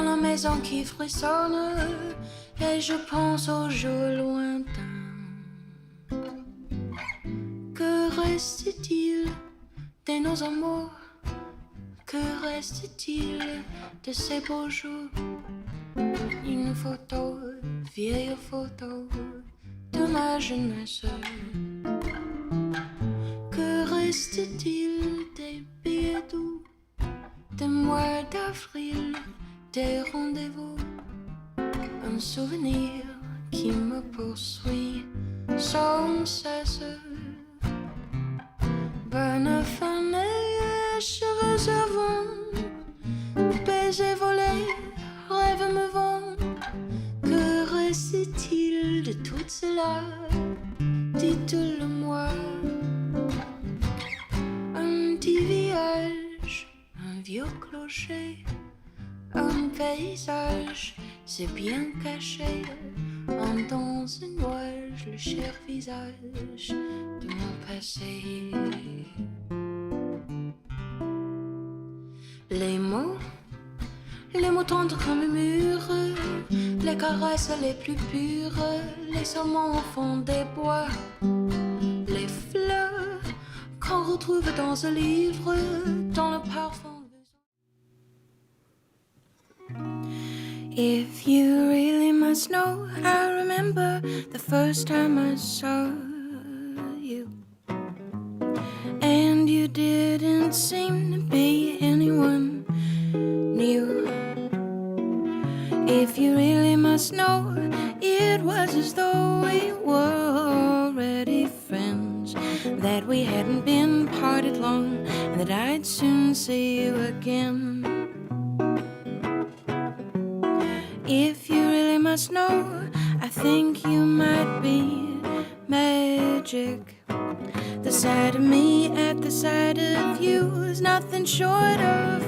la maison qui frissonne et je pense aux jours lointains. Que reste-t-il de nos amours? Que reste-t-il de ces beaux jours? Une photo, vieille photo de ma jeunesse. Que reste-t-il des billets doux, des mois d'avril, des rendez-vous? Un souvenir qui me poursuit sans cesse. Bonne année, cheveux au vent, baiser volé, rêve me vent. Que reste-t-il de tout cela? Dites-le-moi. Un petit village, un vieux clocher, un paysage, c'est bien caché. Dans un nuage, le cher visage de mon passé. Les mots tendres comme le mur, les caresses les plus pures, les serments au fond des bois, les fleurs qu'on retrouve dans un livre, dans le parfum. If you really must know, I remember the first time I saw you, and you didn't seem to be anyone new. If you really must know, it was as though we were already friends, that we hadn't been parted long, and that I'd soon see you again. If you really must know, I think you might be magic. The sight of me at the sight of you is nothing short of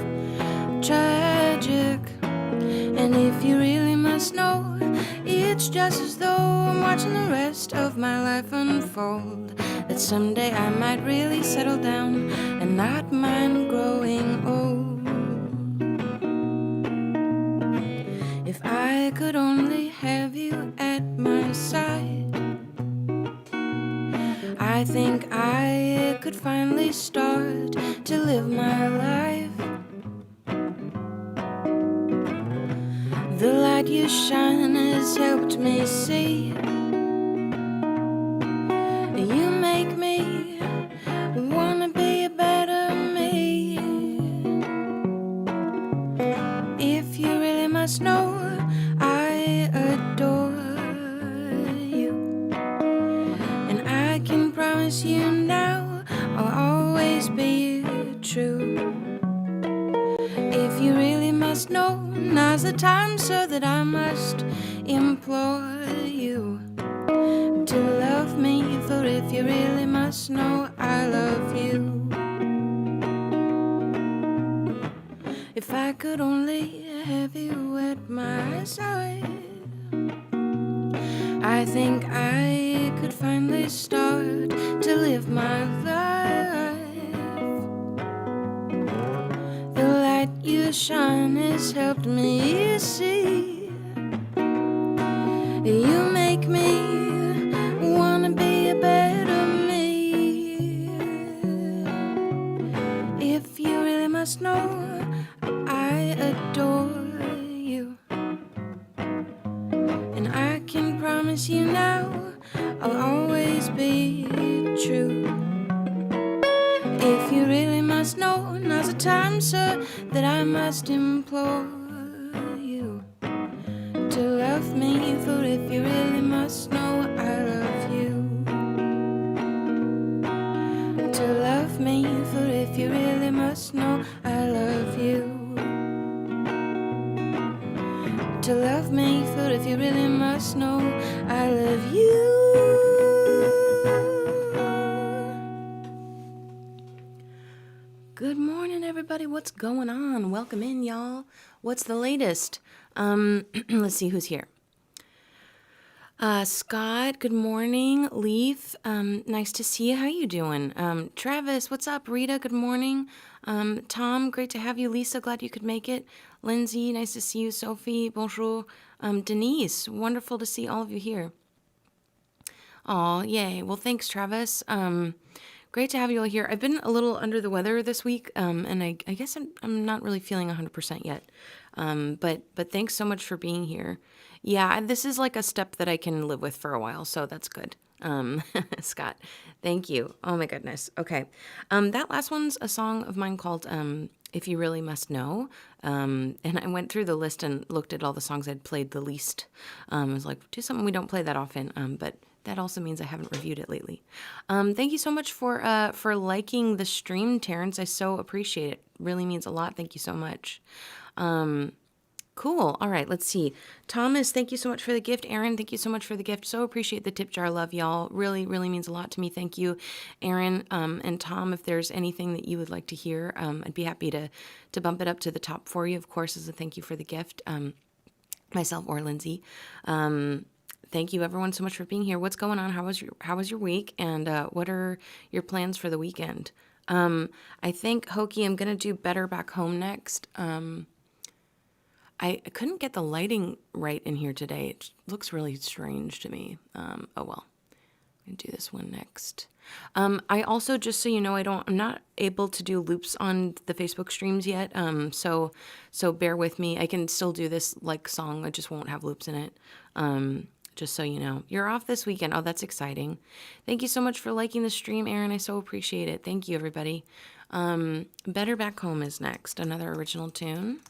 tragic. And if you really must know, it's just as though I'm watching the rest of my life unfold, that someday I might really settle down and not mind growing old. If I could only have you at my side, I think I could finally start to live my life. The light you shine has helped me see. You make me wanna be a better me. If you really must know, I adore you, and I can promise you now I'll always be true. If you really must know, now's the time, so that I must implore you to love me, for if you really must know, I love you. If I could only have you at my side, I think I could finally start to live my life. The light you shine has helped me see. You make me wanna be a better me. If you really must know, I adore you, and I can promise you now I'll always be true. If you really must know, now's the time, sir, that I must implore you to love me, for if you really must know, I love you. To love me, for if you really must know, I love you. To love me, for if you really must know, I love you. Good morning, everybody. What's going on? Welcome in, y'all. What's the latest? Let's see who's here. Scott, good morning. Leaf, nice to see you. How you doing? Travis, what's up? Rita, good morning. Tom, great to have you. Lisa, glad you could make it. Lindsay, nice to see you. Sophie, bonjour. Denise, wonderful to see all of you here. Oh, yay. Well, thanks, Travis. Great to have you all here. I've been a little under the weather this week, and I guess I'm not really feeling 100% yet. But thanks so much for being here. Yeah, this is like a step that I can live with for a while, so that's good. Scott, thank you. Oh my goodness. Okay. That last one's a song of mine called If You Really Must Know. And I went through the list and looked at all the songs I'd played the least. I was like, do something we don't play that often. But that also means I haven't reviewed it lately. Thank you so much for liking the stream, Terrence. I so appreciate it. Really means a lot. Thank you so much. Cool. All right, let's see. Thomas, thank you so much for the gift. Aaron, thank you so much for the gift. So appreciate the tip jar. Love y'all. Really, really means a lot to me. Thank you, Aaron. And Tom, if there's anything that you would like to hear, I'd be happy to bump it up to the top for you, of course, as a thank you for the gift. Myself or Lindsay. Thank you everyone so much for being here. What's going on? How was your week? And what are your plans for the weekend? I think, Hokie, I'm gonna do Better Back Home next. I couldn't get the lighting right in here today. It looks really strange to me. Oh well, I'm gonna do this one next. I also, just so you know, I'm not able to do loops on the Facebook streams yet. So bear with me. I can still do this like song. I just won't have loops in it. Just so you know, you're off this weekend. Oh, that's exciting. Thank you so much for liking the stream, Aaron. I so appreciate it. Thank you, everybody. Better Back Home is next. Another original tune.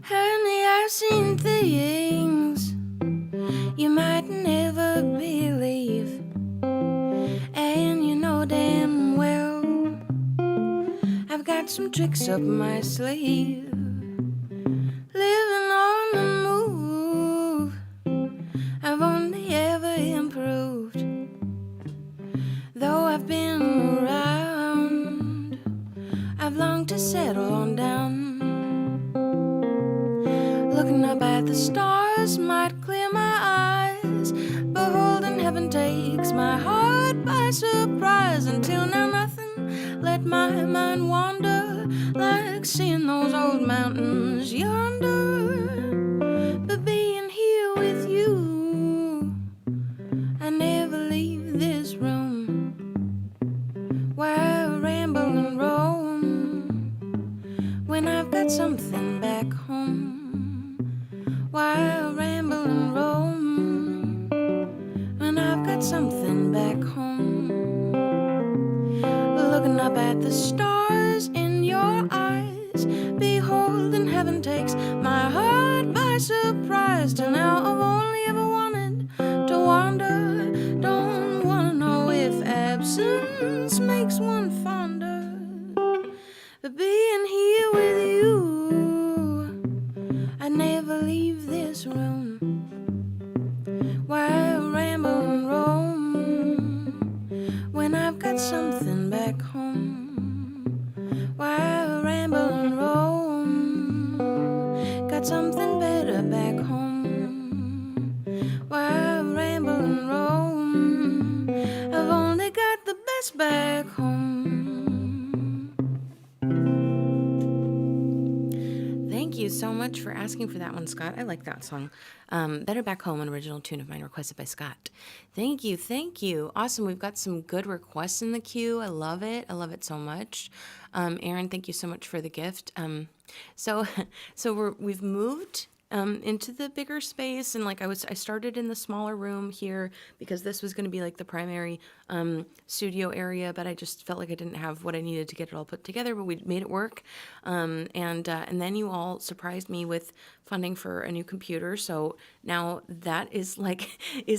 Honey, I've seen things you might never believe, and you know damn well I've got some tricks up my sleeve. Living on the move, I've only ever improved. Though I've been around, I've longed to settle on down. Looking up at the stars might clear my eyes. Beholding heaven takes my heart by surprise. Until now nothing let my mind wander, like seeing those old mountains yonder. But being here with you, I never leave this room. While ramble and roam, when I've got something back home. While ramble and roam, when I've got something back home. Looking up at the stars in your eyes, beholding heaven takes my heart by surprise. Till now I've only ever wanted to wander. Don't wanna know if absence makes one fonder. But being here with you, I never leave this room. While ramble and roam, when I've got something back home. While ramble and roam, got something better back home. While ramble and roam, I've only got the best back home. Thank you so much for asking for that one, Scott. I like that song. Better Back Home, an original tune of mine requested by Scott. Thank you, thank you. Awesome, we've got some good requests in the queue. I love it so much. Aaron, thank you so much for the gift. So we've moved into the bigger space, and like I started in the smaller room here because this was going to be like the primary studio area, but I just felt like I didn't have what I needed to get it all put together, but we made it work. And then you all surprised me with funding for a new computer, so now that is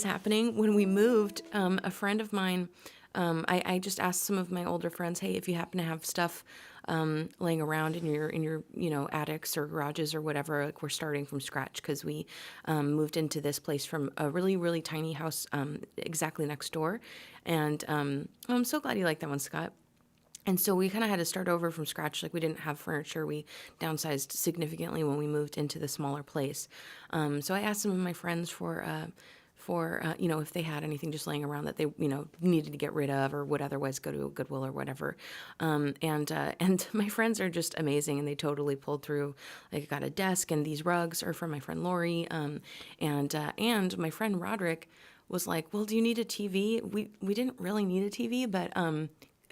happening. When we moved, a friend of mine, I just asked some of my older friends, hey, if you happen to have stuff laying around in your attics or garages or whatever. Like we're starting from scratch because we moved into this place from a really really tiny house exactly next door, and I'm so glad you like that one, Scott. And so we kind of had to start over from scratch. Like we didn't have furniture. We downsized significantly when we moved into the smaller place. So I asked some of my friends for if they had anything just laying around that they needed to get rid of or would otherwise go to a Goodwill or whatever. And my friends are just amazing, and they totally pulled through. Like I got a desk, and these rugs are from my friend Lori, and my friend Roderick was like, "Well, do you need a TV?" We didn't really need a TV, but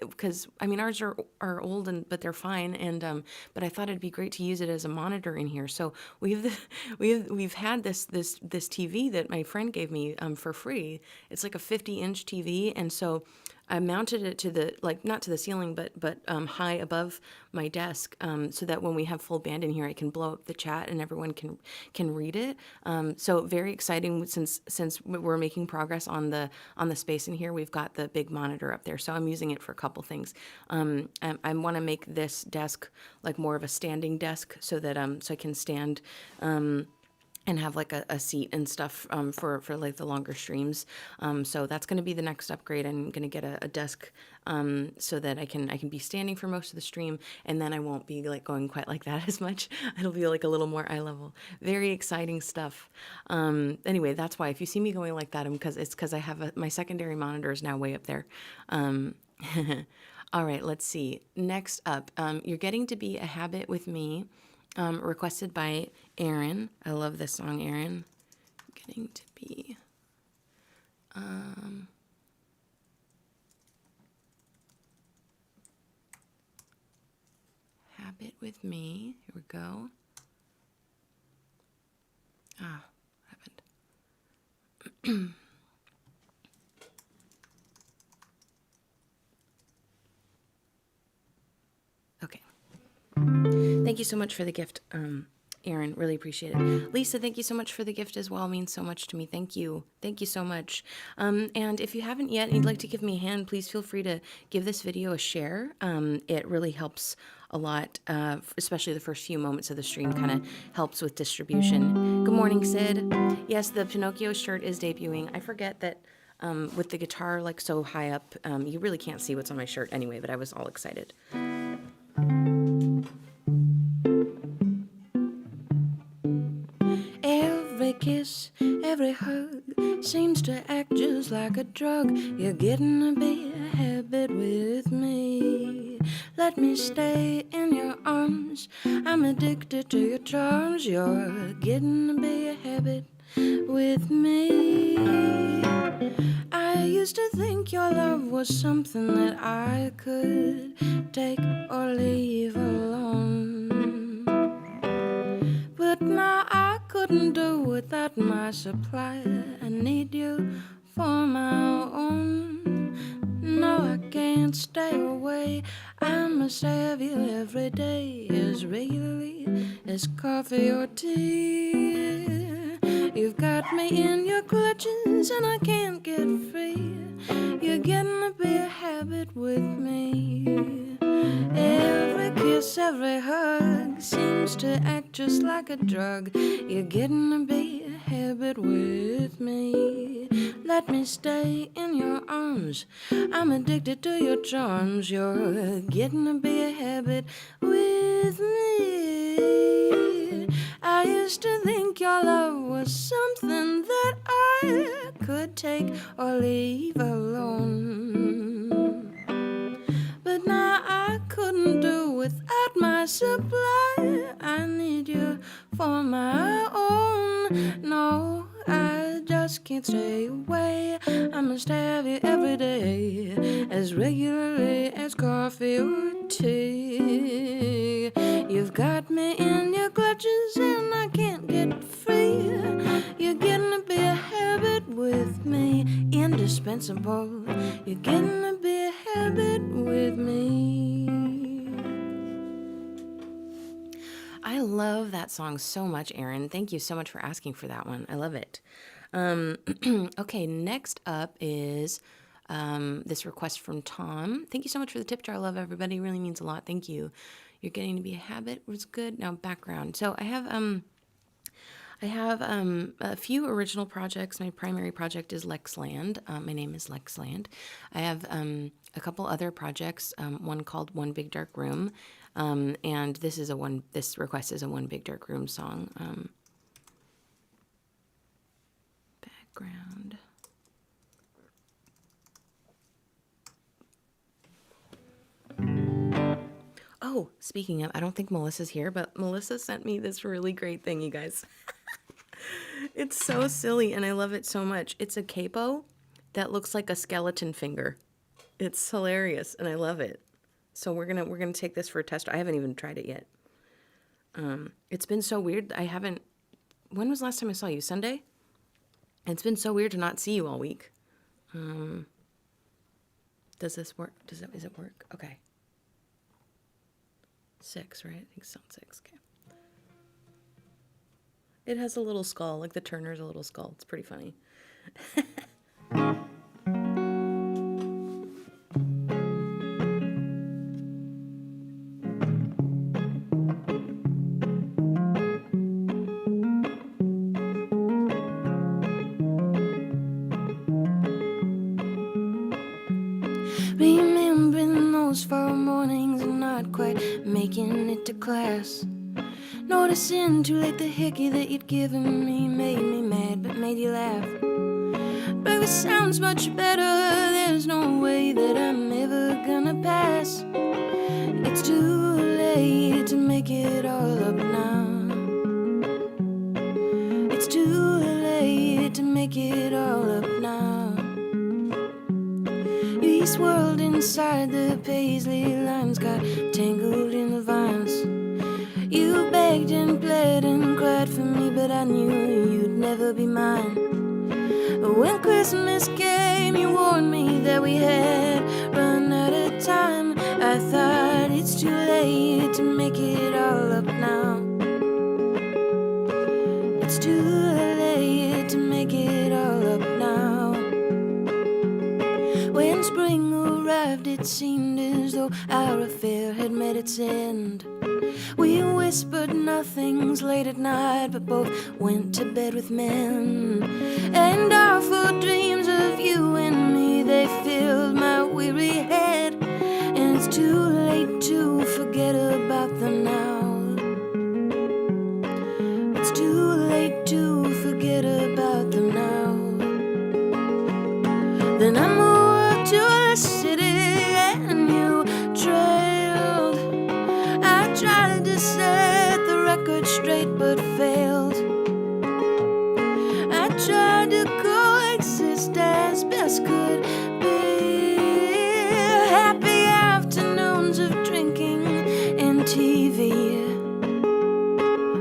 because I mean ours are old but they're fine, and but I thought it'd be great to use it as a monitor in here. So we've had this TV that my friend gave me for free. It's like a 50-inch TV, and so I mounted it to the, like, not to the ceiling, but high above my desk, so that when we have full band in here, I can blow up the chat and everyone can read it. So very exciting since we're making progress on the space in here. We've got the big monitor up there, so I'm using it for a couple things. I want to make this desk like more of a standing desk so that so I can stand. And have like a seat and stuff for like the longer streams. So that's going to be the next upgrade. I'm going to get a desk so that I can be standing for most of the stream, and then I won't be like going quite like that as much. It'll be like a little more eye level. Very exciting stuff. Anyway, that's why if you see me going like that, it's because I have my secondary monitor is now way up there. All right, let's see. Next up, You're Getting to Be a Habit with Me. Requested by Aaron. I love this song, Aaron. Getting to be. Habit with Me. Here we go. What happened? Okay. Thank you so much for the gift, Aaron. Really appreciate it. Lisa, thank you so much for the gift as well. It means so much to me. Thank you. Thank you so much. And if you haven't yet and you'd like to give me a hand, please feel free to give this video a share. It really helps a lot, especially the first few moments of the stream kind of helps with distribution. Good morning, Sid. Yes, the Pinocchio shirt is debuting. I forget that with the guitar like so high up, you really can't see what's on my shirt anyway, but I was all excited. Every kiss, every hug seems to act just like a drug. You're getting to be a habit with me. Let me stay in your arms. I'm addicted to your charms. You're getting to be a habit with me. I used to think your love was something that I could take or leave alone, but now I couldn't do without my supply. I need you for my own. No, I can't stay away. I must have you every day, as regularly as coffee or tea. You've got me in your clutches and I can't get free. You're getting to be a habit with me. Every kiss, every hug seems to act just like a drug. You're getting to be a habit with me. Let me stay in your arms. I'm addicted to your charms. You're getting to be a habit with me. I used to think your love was something that I could take or leave alone, but now I couldn't do without my supply. I need you for my own. No, I just can't stay away. I must have you every day, as regularly as coffee or tea. You've got me in your clutches and I can't get free. You're getting to be a habit with me, indispensable. You're getting to be a habit with me. I love that song so much, Aaron. Thank you so much for asking for that one. I love it. Okay, next up is this request from Tom. Thank you so much for the tip jar. Love everybody. It really means a lot. Thank you. You're getting to be a habit was good. Now background. So I have a few original projects. My primary project is Lexland. My name is Lexland. I have a couple other projects. One called One Big Dark Room, and this request is a One Big Dark Room song. Background. Oh, speaking of, I don't think Melissa's here, but Melissa sent me this really great thing, you guys. It's so silly, and I love it so much. It's a capo that looks like a skeleton finger. It's hilarious, and I love it. So we're gonna take this for a test. I haven't even tried it yet. It's been so weird. When was the last time I saw you? Sunday? It's been so weird to not see you all week. Does this work? Is it work? Okay. 6, right? I think it's on 6. Okay. It has a little skull, like the Turner's a little skull. It's pretty funny. Remembering those fall mornings and not quite making it to class. Noticing too late the hickey that you'd given me made me mad but made you laugh. Breakfast sounds much better, there's no way that I'm ever gonna pass. It's too late to make it all up now. It's too late to make it all up now. You swirled inside the paisley lines, got tangled in the vines. You begged and pled and cried for me, but I knew you'd never be mine. When Christmas came, you warned me that we had run out of time. I thought it's too late to make it all up now. It's too late to make it all up now. When spring arrived, it seemed as though our affair had met its end. We whispered nothings late at night, but both went to bed with men. And awful dreams of you and me, they filled my weary head. And it's too late to forget about them now. It's too late to forget about them now. Then I moved to the city and you trailed. I tried to set the record straight but failed. I tried to coexist as best could be. Happy afternoons of drinking and TV.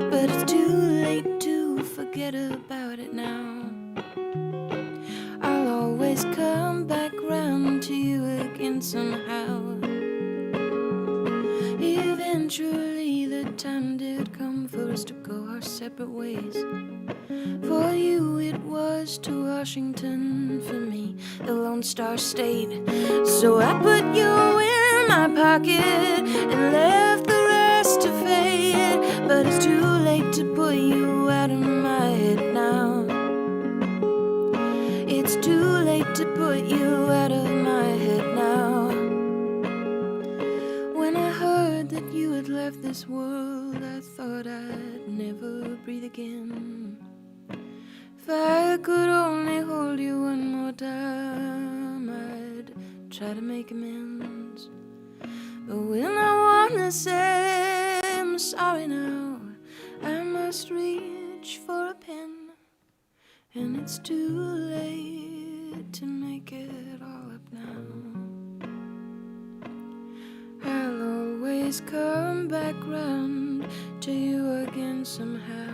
But it's too late to forget about it now. I'll always come back round to you again somehow. Eventually the time did come for us to go our separate ways. For you it was to Washington, for me the Lone Star State. So I put you in my pocket and left the rest to fate. But it's too late to put you out of my head now. It's too late to put you out of my head now. When I heard that you had left this world, I thought I'd never breathe again. If I could only hold you one more time, I'd try to make amends. But when I wanna say I'm sorry now, I must reach for a pen. And it's too late to make it all up now. I'll always come back round to you again somehow.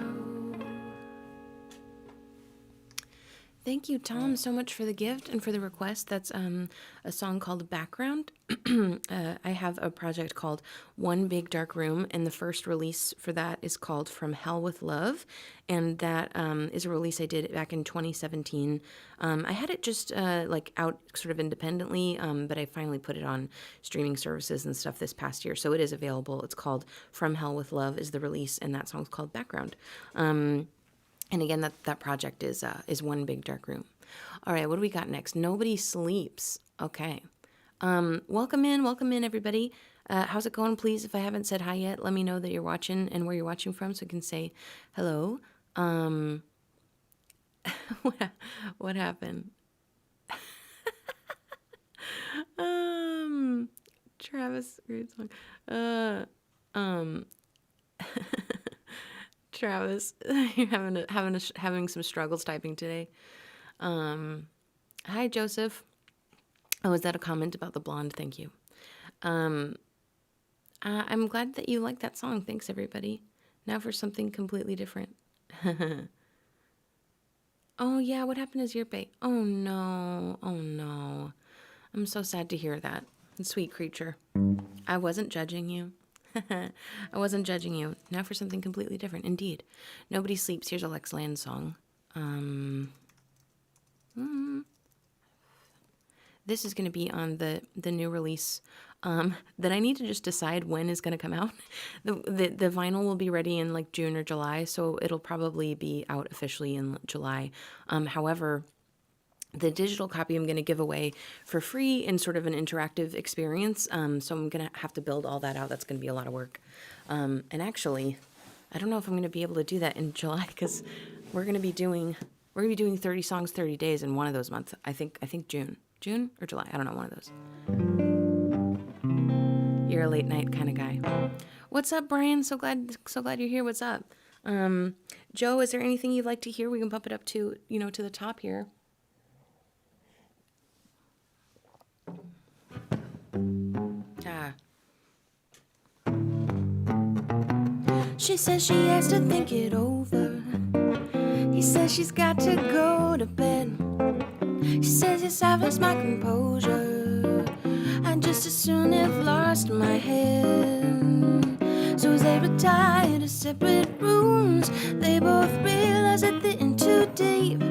Thank you, Tom, so much for the gift and for the request. That's a song called Background. I have a project called One Big Dark Room, and the first release for that is called From Hell with Love, and that is a release I did back in 2017. I had it just like out sort of independently, but I finally put it on streaming services and stuff this past year, so it is available. It's called From Hell with Love is the release, and that song's called Background. And again, that project is One Big Dark Room. All right, what do we got next? Nobody Sleeps. Okay. Welcome in, everybody. How's it going? Please, if I haven't said hi yet, let me know that you're watching and where you're watching from, so I can say hello. What happened? Travis, great song. Travis, you're having some struggles typing today. Hi, Joseph. Oh, is that a comment about the blonde? Thank you. I'm glad that you like that song. Thanks, everybody. Now for something completely different. Oh, yeah, what happened to Zirpe? Oh, no. Oh, no. I'm so sad to hear that. Sweet creature. I wasn't judging you. I wasn't judging you. Now for something completely different. Indeed. Nobody Sleeps. Here's a Lex Land song. This is going to be on the new release that I need to just decide when is going to come out. The vinyl will be ready in like June or July, so it'll probably be out officially in July. However, the digital copy I'm going to give away for free in sort of an interactive experience. So I'm going to have to build all that out. That's going to be a lot of work. And actually, I don't know if I'm going to be able to do that in July because we're going to be doing 30 songs, 30 days in one of those months. I think June or July. I don't know, one of those. You're a late night kind of guy. What's up, Brian? So glad you're here. What's up? Joe, is there anything you'd like to hear? We can bump it up to the top here. She says she has to think it over. He says she's got to go to bed. She says, yes, I've lost my composure. I just as soon have lost my head. So as they retire to separate rooms, they both realize that they're in too deep.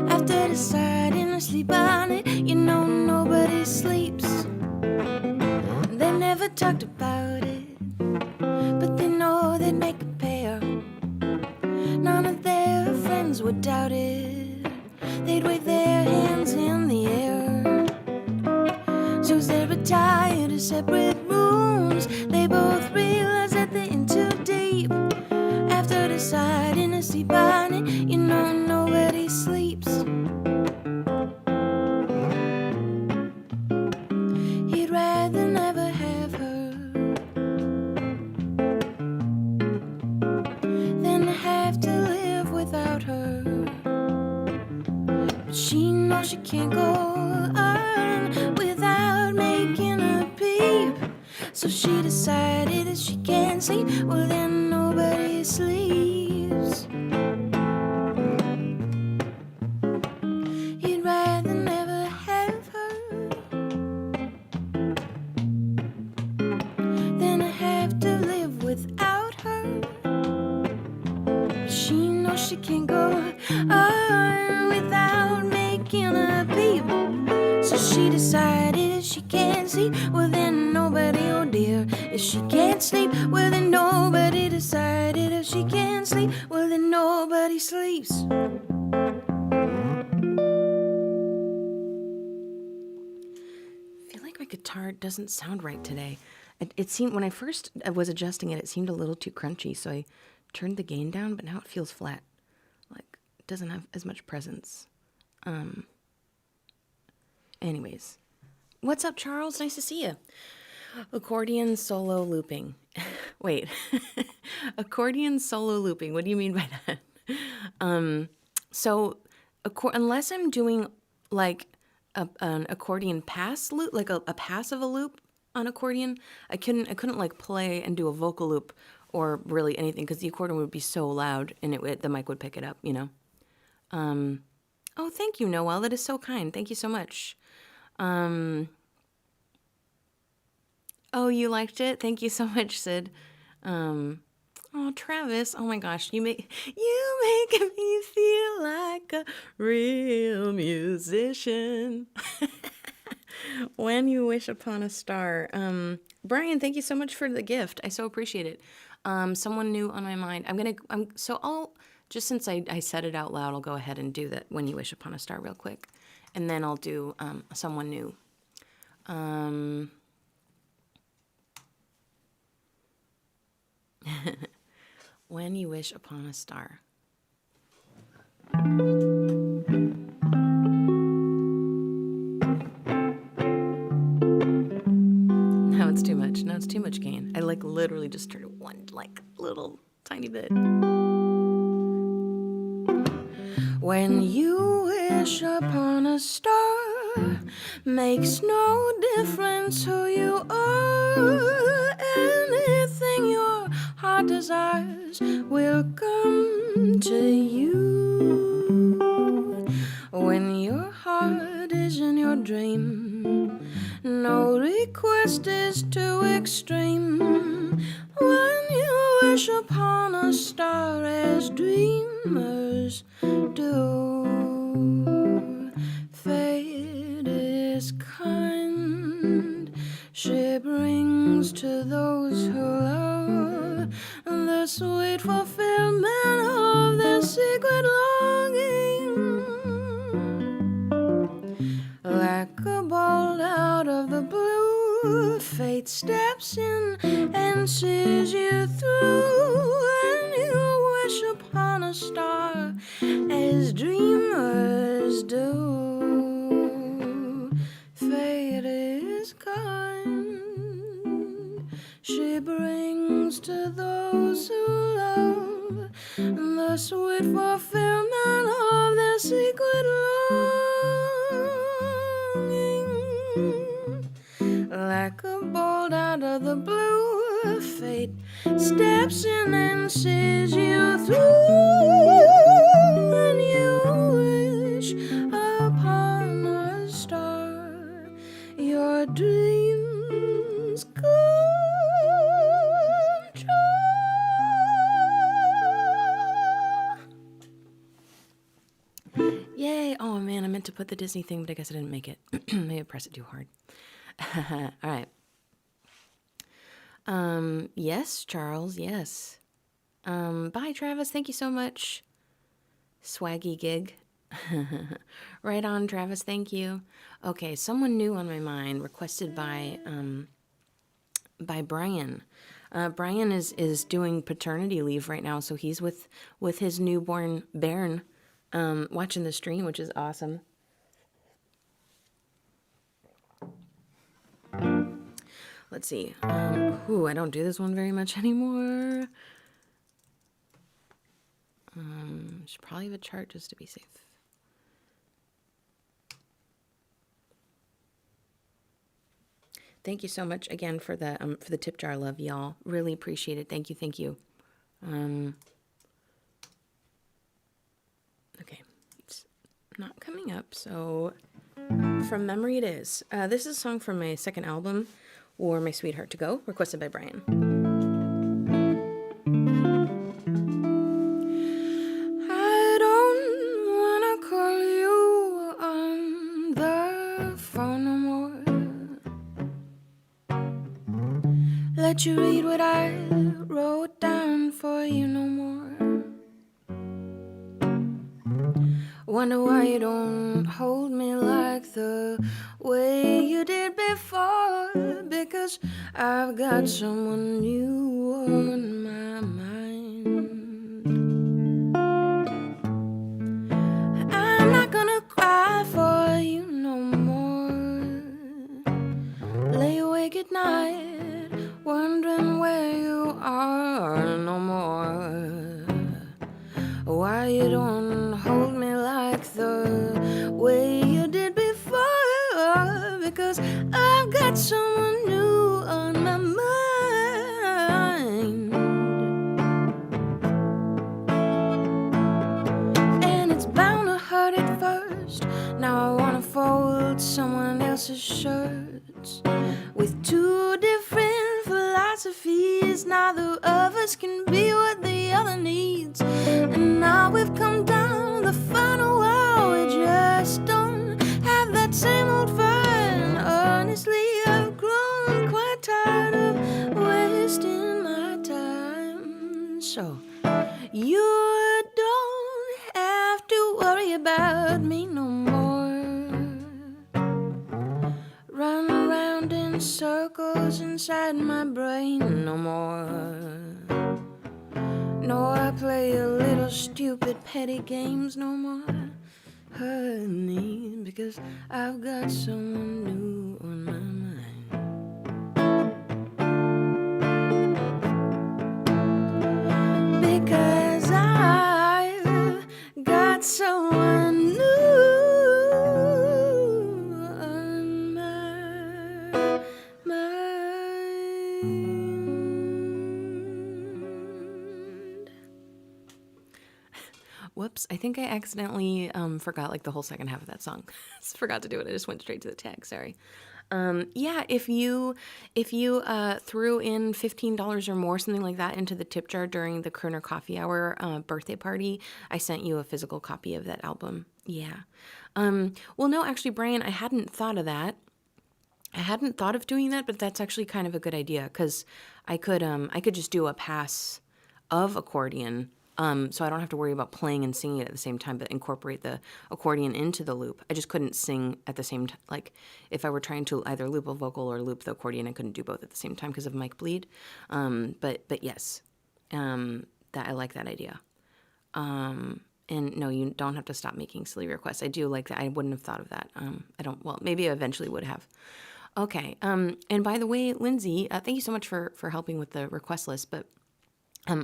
After deciding to sleep on it, nobody sleeps. They've never talked about it, but they know they'd make a pair. None of their friends would doubt it. They'd wave their hands in the air. So as they retire to separate rooms, they both realize that they're in too deep. After deciding to sleep on it, nobody sleeps. He'd rather never have her than have to live without her. But she knows she can't go on without making a peep. So she decided if she can't sleep, well then nobody sleeps. He'd rather never have her than have to live without her. But she knows she can't go on without making a peep. So she decided if she can't sleep, well then nobody, oh dear. If she can't sleep, well then nobody decided. If she can't sleep, well then nobody sleeps. I feel like my guitar doesn't sound right today. It seemed, when I first was adjusting it, it seemed a little too crunchy, so I turned the gain down, but now it feels flat. Like, it doesn't have as much presence. Anyways. What's up, Charles? Nice to see you. Accordion solo looping. Wait. Accordion solo looping. What do you mean by that? So, unless I'm doing, like, an accordion pass loop, like a pass of a loop on accordion, I couldn't like play and do a vocal loop or really anything because the accordion would be so loud and the mic would pick it up, Oh, thank you, Noel. That is so kind. Thank you so much. Um, oh, you liked it? Thank you so much, Sid. Um, oh, Travis. Oh my gosh, you make me feel like a real musician. When you wish upon a star. Brian, thank you so much for the gift. I so appreciate it. Someone new on my mind. I'll just since I said it out loud, I'll go ahead and do that when you wish upon a star real quick. And then I'll do someone new. When you wish upon a star. Now it's too much. Now it's too much gain. I like literally just turned one like little tiny bit. When you wish upon a star, makes no difference who you are. Anything your heart desires will come to you. When your heart is in your dream, no request is too extreme. When you wish upon a star as dreamers do, fate is kind. She brings to those who love the sweet fulfillment of their secret longing. Like a bolt out of the blue, fate steps in and sees you through. And you wish upon a star as dreamers do. Fate is kind. She brings to those who love the sweet fulfillment of their secret longing. Like a bolt out of the blue, fate steps in and sees you through. And you wish upon a star, your dreams come true. Yay! Oh man, I meant to put the Disney thing, but I guess I didn't make it. Maybe I pressed it too hard. All right. Yes, Charles, yes. Bye, Travis. Thank you so much. Swaggy gig. Right on, Travis. Thank you. Okay, someone new on my mind, requested by Brian. Brian is doing paternity leave right now, so he's with his newborn bairn, watching the stream, which is awesome. Let's see. I don't do this one very much anymore. Should probably have a chart just to be safe. Thank you so much again for the tip jar, love, y'all. Really appreciate it. Thank you, thank you. Okay, it's not coming up, so from memory it is. This is a song from my second album, Or My Sweetheart to Go, requested by Brian. I don't wanna call you on the phone no more. Let you read what I wrote down for you no more. Wonder why you don't hold me like the way you did before. Because I've got someone new on my mind. I'm not gonna cry for you no more. Lay awake at night wondering where you are no more. Why you don't hold me like the way you did before. Because I've got someone new on my mind. And it's bound to hurt at first. shirts with two different philosophies. Neither of us can be what the other needs. And now we've come down the final wall. We just don't have that same old fun. Honestly, I've grown quite tired of wasting my time. So you don't have to worry about me no more. Run around in circles inside my brain no more. No, I play a little stupid petty games no more, honey, because I've got someone new on my mind. Because I've got someone new on my mind. Whoops, I think I accidentally forgot like the whole second half of that song. Just forgot to do it. I just went straight to the tag. Sorry. Yeah, if you threw in $15 or more, something like that, into the tip jar during the Crooner Coffee Hour birthday party, I sent you a physical copy of that album. Yeah. Well, no, actually, Brian, I hadn't thought of that. I hadn't thought of doing that, but that's actually kind of a good idea because I could just do a pass of accordion. So I don't have to worry about playing and singing it at the same time, but incorporate the accordion into the loop. I just couldn't sing at the same time. Like if I were trying to either loop a vocal or loop the accordion, I couldn't do both at the same time because of mic bleed. But yes, that I like that idea. And no, you don't have to stop making silly requests. I do like that. I wouldn't have thought of that. I don't. Well, maybe I eventually would have. Okay. And by the way, Lindsay, thank you so much for helping with the request list. But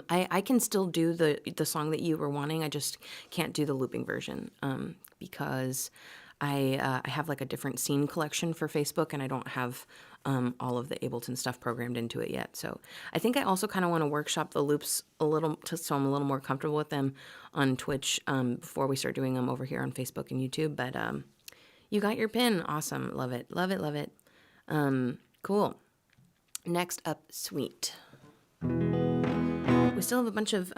I can still do the song that you were wanting. I just can't do the looping version because I have like a different scene collection for Facebook, and I don't have all of the Ableton stuff programmed into it yet. So I think I also kind of want to workshop the loops a little, so I'm a little more comfortable with them on Twitch before we start doing them over here on Facebook and YouTube. But you got your pin. Awesome. Love it. Love it. Love it. Cool. Next up, Sweet. We still have a bunch of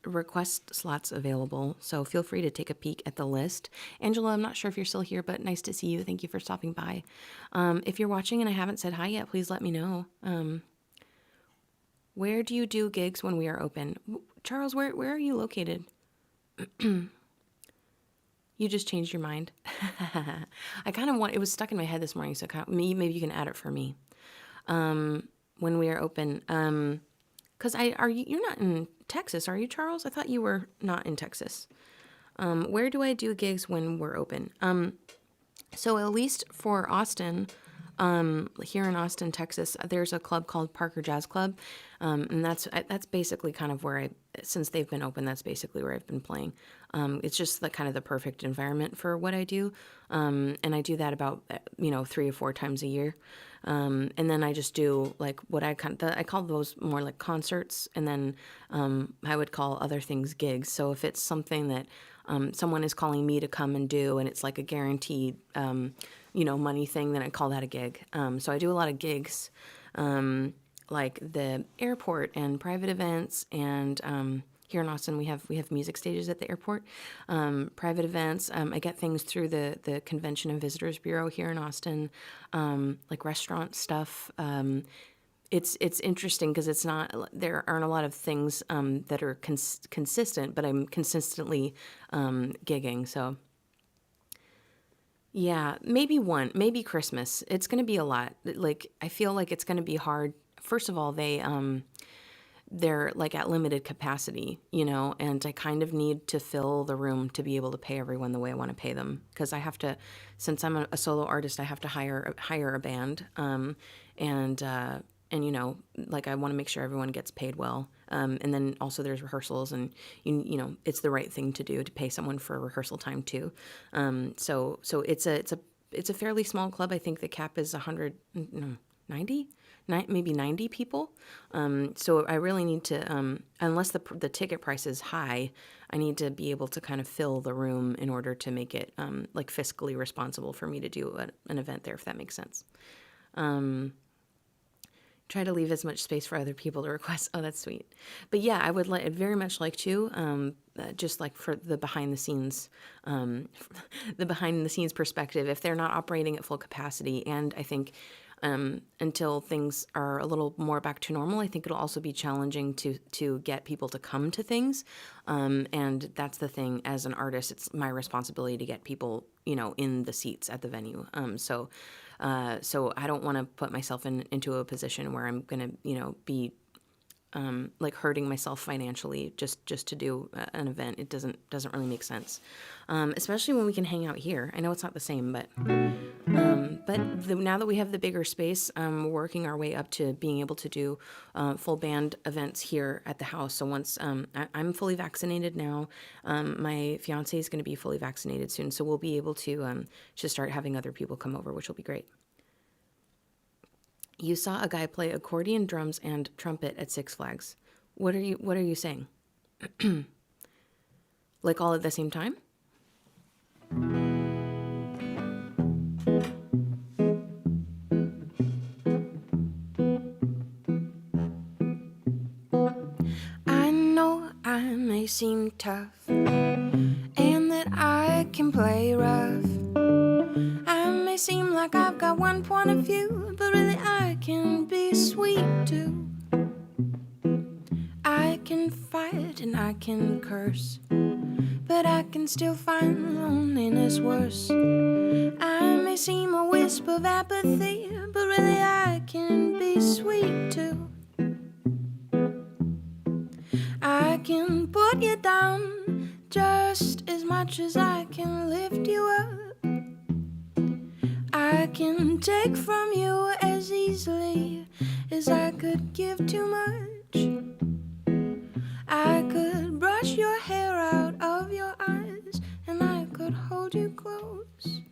request slots available, so feel free to take a peek at the list. Angela, I'm not sure if you're still here, but nice to see you. Thank you for stopping by. If you're watching and I haven't said hi yet, please let me know. Where do you do gigs when we are open? Charles, where are you located? You just changed your mind. I kind of want, it was stuck in my head this morning, so maybe you can add it for me. When we are open. Because you're not in Texas, are you, Charles? I thought you were not in Texas. Where do I do gigs when we're open? So at least for Austin, here in Austin, Texas, there's a club called Parker Jazz Club, and that's basically kind of where since they've been open, that's basically where I've been playing. It's just the kind of the perfect environment for what I do, and I do that about 3 or 4 times a year. And then I just do like what I call those more like concerts, and then I would call other things gigs. So if it's something that someone is calling me to come and do, and it's like a guaranteed money thing, then I call that a gig. So I do a lot of gigs, like the airport and private events, and here in Austin, we have music stages at the airport, private events. I get things through the Convention and Visitors Bureau here in Austin, like restaurant stuff. It's interesting because there aren't a lot of things that are consistent, but I'm consistently gigging. So yeah, maybe Christmas. It's going to be a lot. Like I feel like it's going to be hard. First of all, they're like at limited capacity, and I kind of need to fill the room to be able to pay everyone the way I want to pay them. Because I have to, since I'm a solo artist, I have to hire a band, and like I want to make sure everyone gets paid well. And then also there's rehearsals, and it's the right thing to do to pay someone for rehearsal time too. So it's a fairly small club. I think the cap is 190. maybe 90 people. So I really need to, unless the ticket price is high, I need to be able to kind of fill the room in order to make it like fiscally responsible for me to do an event there, if that makes sense. Try to leave as much space for other people to request. Oh, that's sweet. But yeah, I would I'd very much like to, just like for the behind the scenes, perspective, if they're not operating at full capacity. And I think until things are a little more back to normal, I think it'll also be challenging to get people to come to things. And that's the thing, as an artist, it's my responsibility to get people, in the seats at the venue. So I don't want to put myself into a position where I'm going to, be like hurting myself financially just to do an event. It doesn't really make sense, especially when we can hang out here. I know it's not the same, but now that we have the bigger space, we're working our way up to being able to do full band events here at the house. So once I'm fully vaccinated now, my fiance is going to be fully vaccinated soon, so we'll be able to start having other people come over, which will be great. You saw a guy play accordion, drums, and trumpet at Six Flags. What are you saying? Like all at the same time? I know I may seem tough and that I can play rough. I may seem like I've got one point of view, but really I can be sweet too. I can fight and I can curse, but I can still find loneliness worse. I may seem a wisp of apathy, but really I can be sweet too. I can put you down just as much as I can lift you up. I can take from you as easily as I could give too much. I could brush your hair out of your eyes and I could hold you close.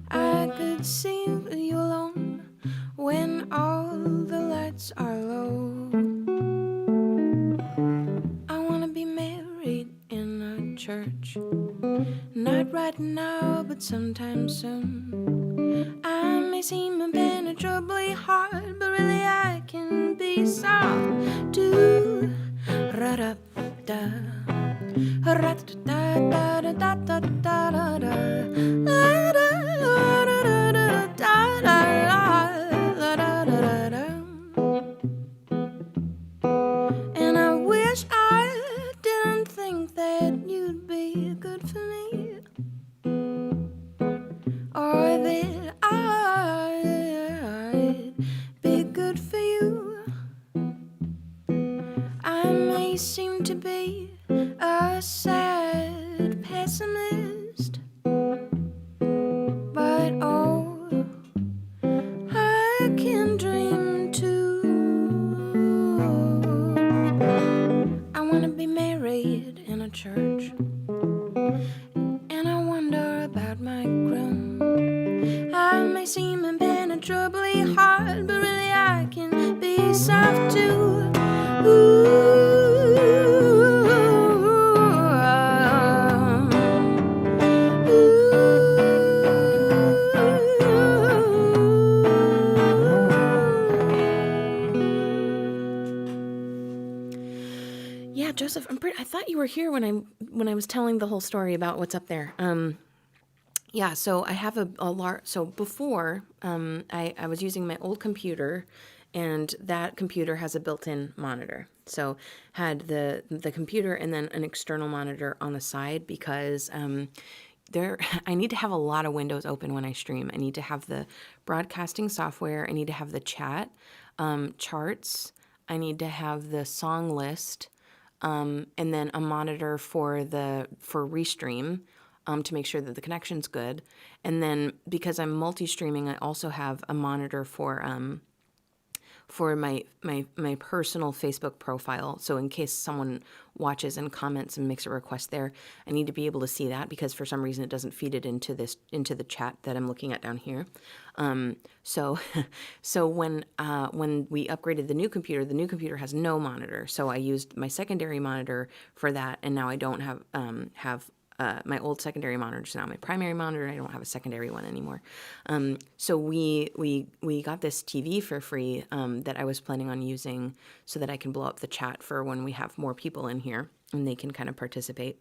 I could sing with you alone when all the lights are low. I wanna be married in a church, not right now, but sometime soon. I may seem impenetrably hard, but really I can be soft too. Ra-da-da, ra-da-da-da-da-da-da-da-da, la-da-da-da-da-da-da-da-da-da. And I wish I didn't think that you'd be good for me, or that I'd be good for you. I may seem to be a sad pessimist, but oh, I can dream too. I wanna be married in a church, and I wonder about my groom. I may seem impenetrably hard, but really I can be soft too. Yeah, Joseph, I thought you were here when I was telling the whole story about what's up there. Yeah, so I have a large. So before, I was using my old computer, and that computer has a built-in monitor. So had the computer and then an external monitor on the side because I need to have a lot of windows open when I stream. I need to have the broadcasting software. I need to have the chat, charts. I need to have the song list, and then a monitor for Restream. To make sure that the connection's good. And then because I'm multi-streaming, I also have a monitor for for my personal Facebook profile. So in case someone watches and comments and makes a request there, I need to be able to see that because for some reason it doesn't feed it into the chat that I'm looking at down here. So so when we upgraded the new computer has no monitor. So I used my secondary monitor for that, and now I don't have my old secondary monitor is now my primary monitor. I don't have a secondary one anymore. So we got this TV for free that I was planning on using so that I can blow up the chat for when we have more people in here and they can kind of participate.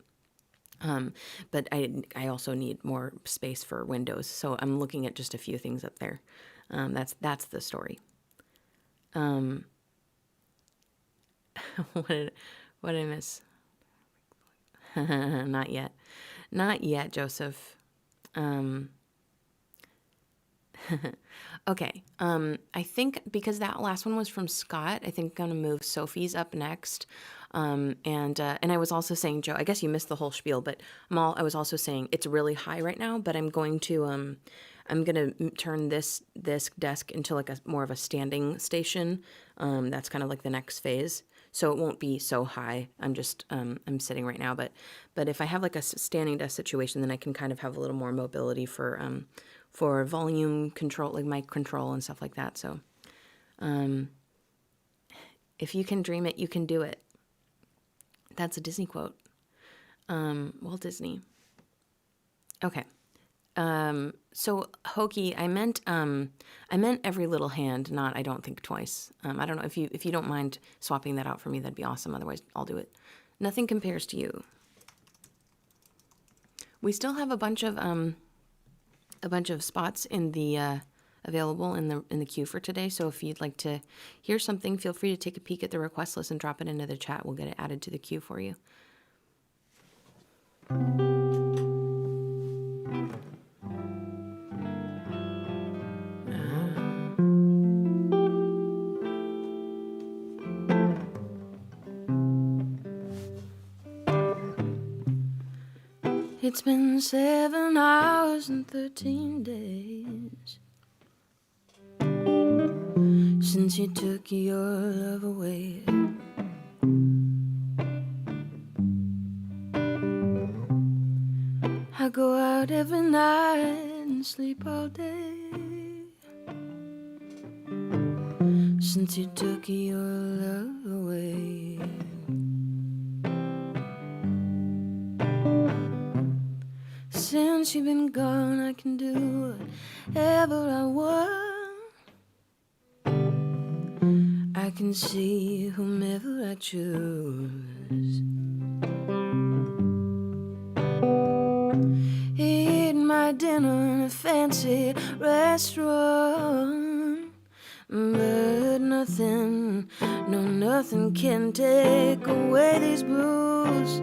But I also need more space for windows, so I'm looking at just a few things up there. That's the story. What did I miss? Not yet. Not yet, Joseph. Okay. I think because that last one was from Scott, I think I'm gonna move Sophie's up next. And I was also saying, Joe, I guess you missed the whole spiel, but I was also saying it's really high right now, but I'm going to turn this desk into like a more of a standing station. That's kind of like the next phase. So it won't be so high. I'm just, I'm sitting right now, but if I have like a standing desk situation, then I can kind of have a little more mobility for volume control, like mic control and stuff like that. So, if you can dream it, you can do it. That's a Disney quote. Walt Disney. Okay. So Hokey, I meant every little hand, not I don't think twice. I don't know if you don't mind swapping that out for me, that'd be awesome. Otherwise, I'll do it. Nothing compares to you. We still have a bunch of spots in the available in the queue for today. So if you'd like to hear something, feel free to take a peek at the request list and drop it into the chat. We'll get it added to the queue for you. It's been 7 hours and 13 days since you took your love away. I go out every night and sleep all day since you took your love away. Since you've been gone, I can do whatever I want. I can see whomever I choose. Eat my dinner in a fancy restaurant, but nothing, no nothing can take away these blues.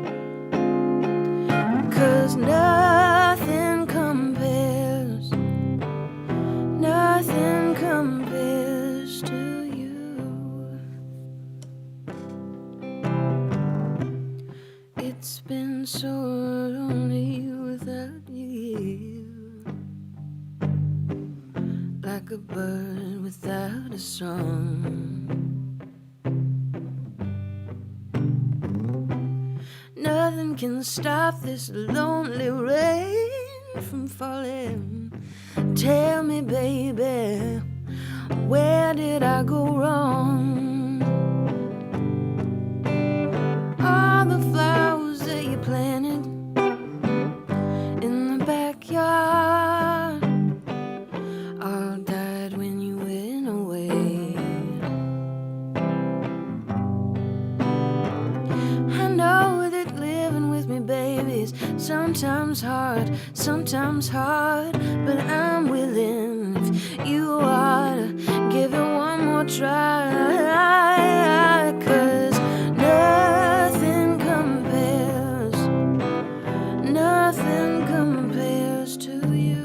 'Cause nothing compares to you. It's been so lonely without you, like a bird without a song. Nothing can stop this lonely rain from falling. Tell me, baby, where did I go wrong? All the flowers that you planted in the backyard all died when you went away. I know that living with me, baby, is sometimes hard, but I'm willing if you are to give it one more try. 'Cause nothing compares to you.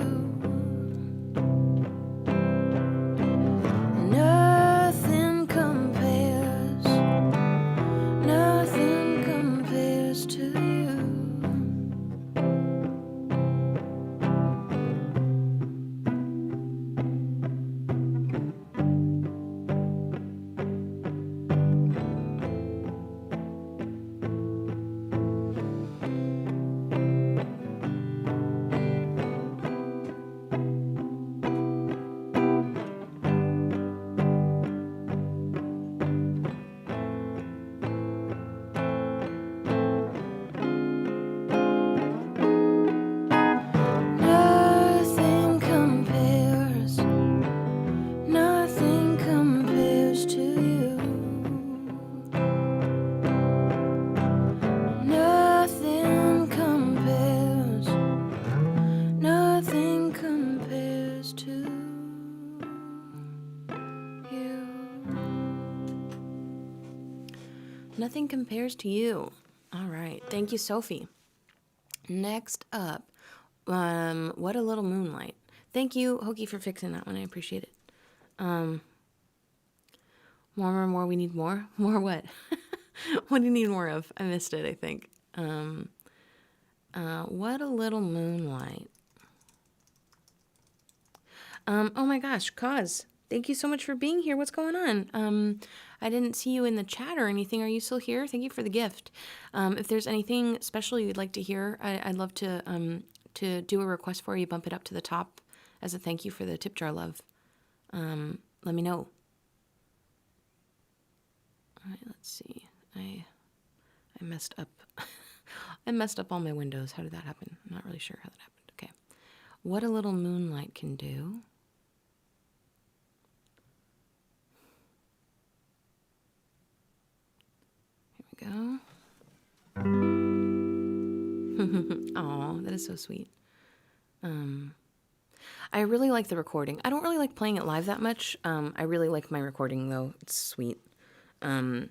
Nothing compares to you. Nothing compares to you. All right. Thank you, Sophie. Next up, What a Little Moonlight. Thank you, Hokey, for fixing that one. I appreciate it. More. We need more. More what? What do you need more of? I missed it, I think. What a Little Moonlight. Oh my gosh, Cause. Thank you so much for being here. What's going on? I didn't see you in the chat or anything. Are you still here? Thank you for the gift. If there's anything special you'd like to hear, I'd love to do a request for you, bump it up to the top as a thank you for the tip jar love. Let me know. All right, let's see. I messed up. I messed up all my windows. How did that happen? I'm not really sure how that happened. Okay. What a Little Moonlight can do. Here we go. Aw, that is so sweet. I really like the recording. I don't really like playing it live that much. I really like my recording though. It's sweet. And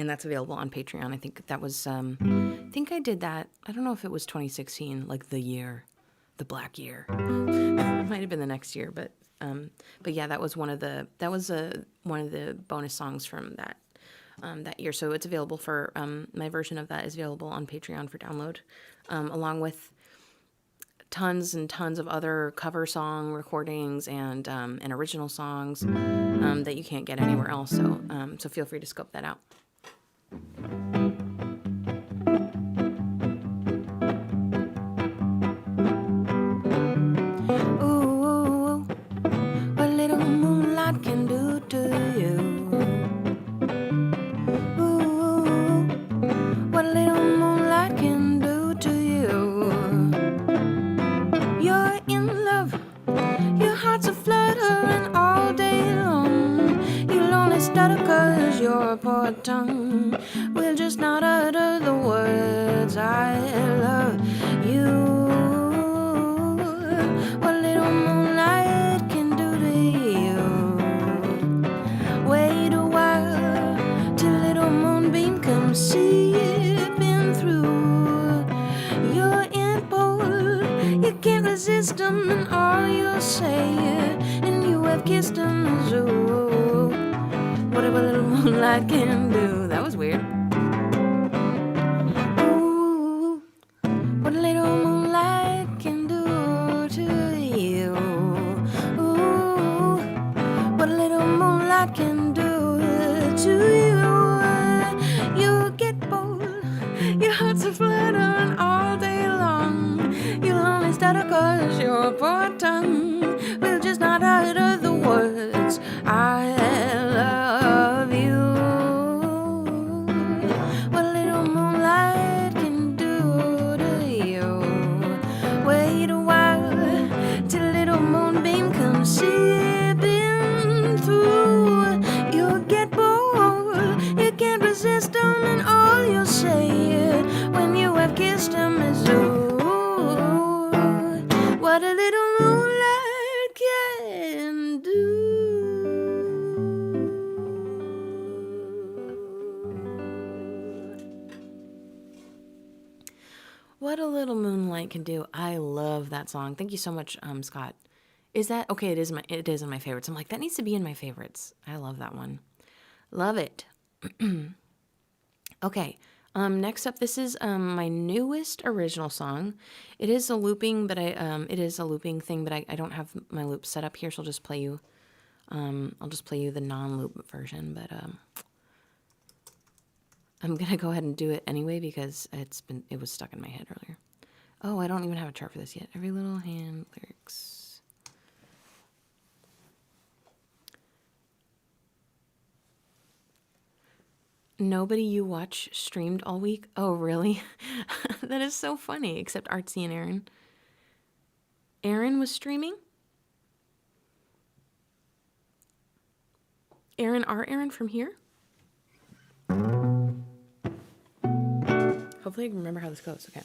that's available on Patreon. I think that was, I think I did that. I don't know if it was 2016, like the year, the black year. It might have been the next year, but yeah, that was one of the bonus songs from that year. So it's available for, my version of that is available on Patreon for download, along with tons and tons of other cover song recordings and original songs that you can't get anywhere else. So feel free to scope that out. Ooh, what little moonlight can do to you. Ooh, what little moonlight can do to you. You're in love, your heart's a fluttering all day long. You'll only stutter 'cause your poor tongue will just not utter the words I love you. What little moonlight can do to you. Wait a while till little moonbeam comes seeping through. You're in bold, you can't resist them and all you'll say, and you have kissed them. So whatever little moonlight can do. That was weird. Ooh, what little moonlight can do to you. Ooh, what little moonlight can do to you. You get bold, your heart's a fluttering all day long. You'll only stutter 'cause your poor tongue will just not utter the words I love you. What little moonlight can do to you. Wait a while till little moonbeam comes seeping through. You'll get bold, you can't resist them, and all you'll say when you have kissed them is ooh, what a little moonlight can do. What a Little Moonlight can do. I love that song. Thank you so much, Scott. Is that okay? It is in my favorites. I'm like, that needs to be in my favorites. I love that one. Love it. Okay. Next up, this is my newest original song. It is a looping, but it is a looping thing, but I don't have my loop set up here, so I'll just play you the non-loop version, but I'm gonna go ahead and do it anyway because it was stuck in my head earlier. Oh, I don't even have a chart for this yet. Every Little Hand lyrics. Nobody you watch streamed all week? Oh, really? That is so funny, except Artsy and Aaron. Aaron was streaming? Our Aaron from here? Hopefully I can remember how this goes. Okay.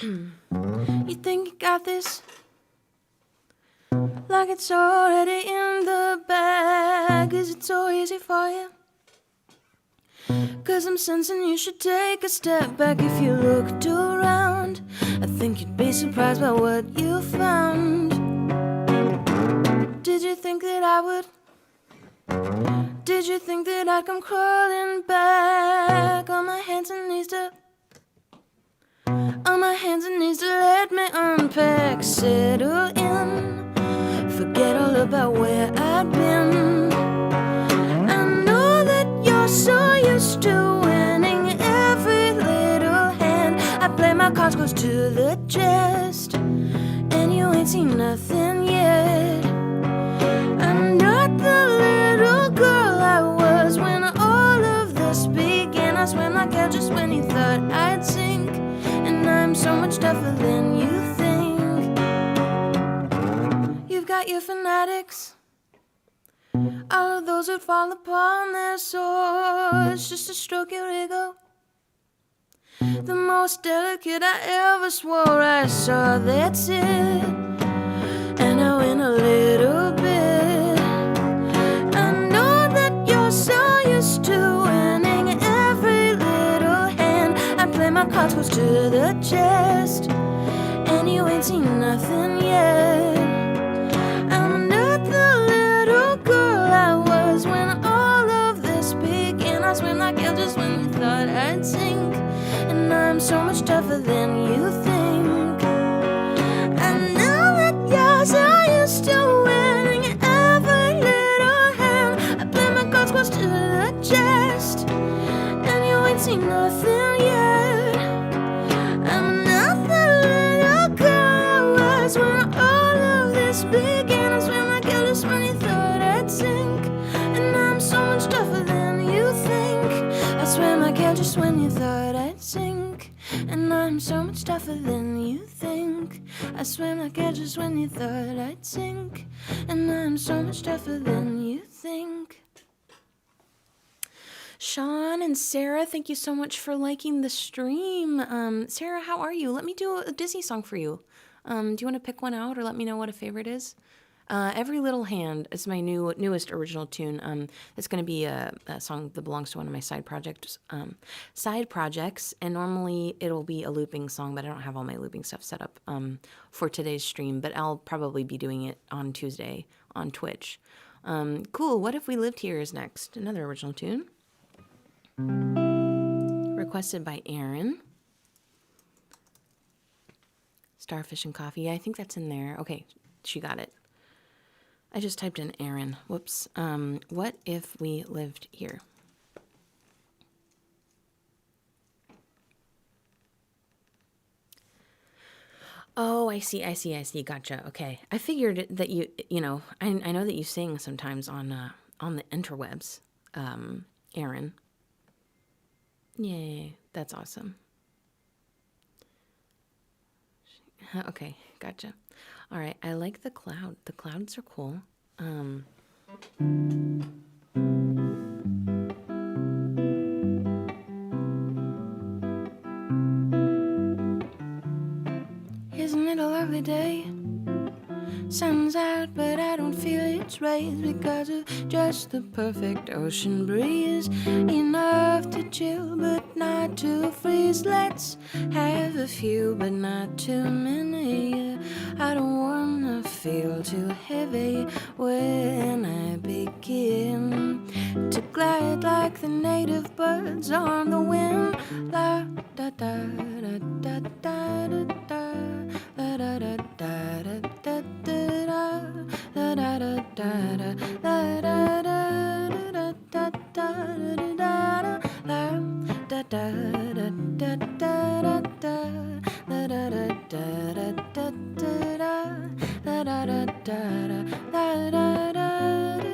You think you got this? Like it's already in the bag. Is it so easy for you? 'Cause I'm sensing you should take a step back if you looked around. I think you'd be surprised by what you found. Did you think that I would? Did you think that I'd come crawling back on my hands and knees to let me unpack, settle in, forget all about where I've been. I know that you're so used to winning every little hand. I play my cards close to the chest, and you ain't seen nothing yet. I'm not the little girl I was when all of this began. I swam like hell just when you thought I'd sink, and I'm so much tougher than you think. You've got your fanatics, all of those who fall upon their swords just to stroke your ego. The most delicate I ever swore I saw, that's it. And I win a little bit. I know that you're so used to winning every little hand. I play my cards close to the chest, and you ain't seen nothing yet. I'm not the little girl I was when all of this began. I swim like hell just when you thought I'd sink, and I'm so much tougher than you think. I know that you're so used to winning every little hand. I play my cards close to the chest, and you ain't seen nothing yet. I'm not the little girl I was when all of this began. I swim like hell just when you thought I'd sink, and I'm so much tougher than you think. I swam like hell just when you thought I'd sink, and I'm so much tougher than you think. I swam like hell just when you thought I'd sink, and I'm so much tougher than you think. Sean and Sarah, thank you so much for liking the stream. Sarah, how are you? Let me do a Disney song for you. Do you want to pick one out or let me know what a favorite is? Every Little Hand is my newest original tune. It's going to be a song that belongs to one of my side projects, and normally it'll be a looping song, but I don't have all my looping stuff set up for today's stream, but I'll probably be doing it on Tuesday on Twitch. Cool, What If We Lived Here is next. Another original tune. Requested by Aaron. Starfish and Coffee. Yeah, I think that's in there. Okay, she got it. I just typed in Aaron. Whoops. What If We Lived Here? Oh, I see. Gotcha. Okay. I figured that you know, I know that you sing sometimes on the interwebs, Aaron. Yay. That's awesome. Okay. Gotcha. All right. I like the cloud. The clouds are cool. Isn't it a lovely day? Sun's out, but I don't feel its rays because of just the perfect ocean breeze. Enough to chill, but not to freeze. Let's have a few, but not too many. I don't wanna feel too heavy when I begin to glide like the native birds on the wind. La da da da da da da da. La da da da da da da da da da da da da da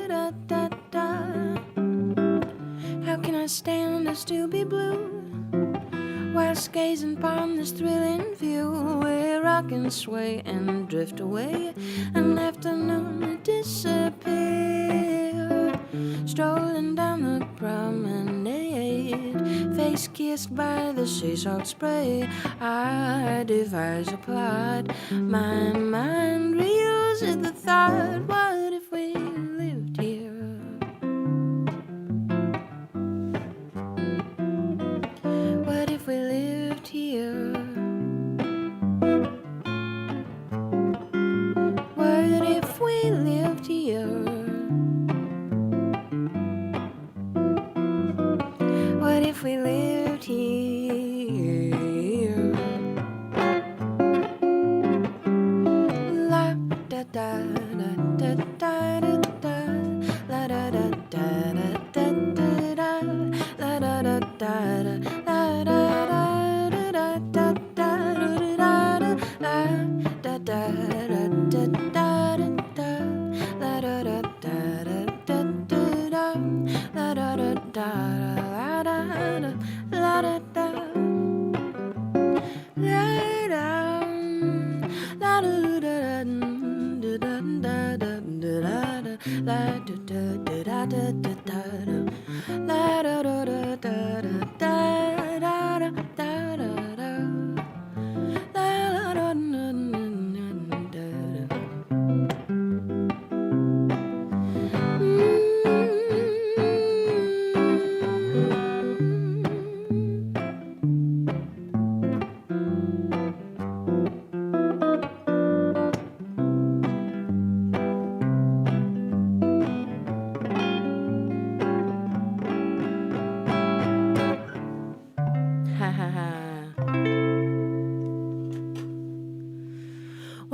da da da how can I stand and still be blue whilst gazing upon this thrilling view where I can sway and drift away and afternoon disappear, strolling down the promenade, face kissed by the sea salt spray. I devise a plot, my mind reels at the thought, what if we lived here?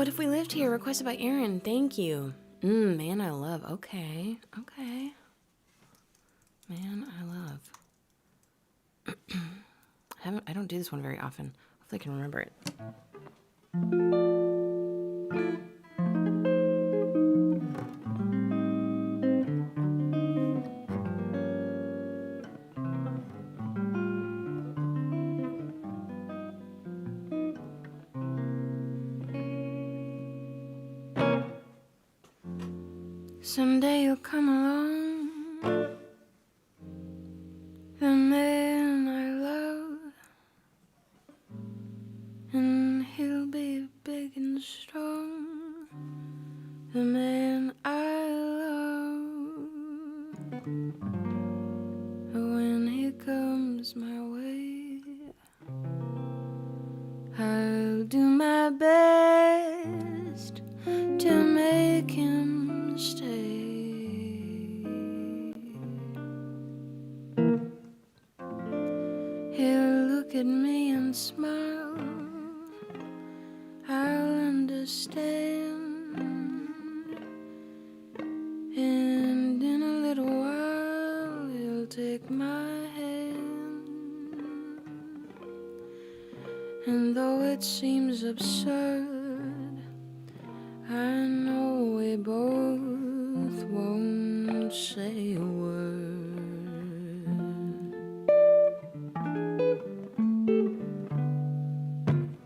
What if we lived here? Requested by Aaron. Thank you. Man, I love. Okay. Okay. Man, I love. I don't do this one very often. Hopefully I can remember it. Someday you'll come along, the man I love, and he'll be big and strong, the man I love. When he comes my way, I'll do my best to make him stay. He'll look at me and smile, I'll understand, and in a little while he'll take my hand. And though it seems absurd, I know we both won't say a word.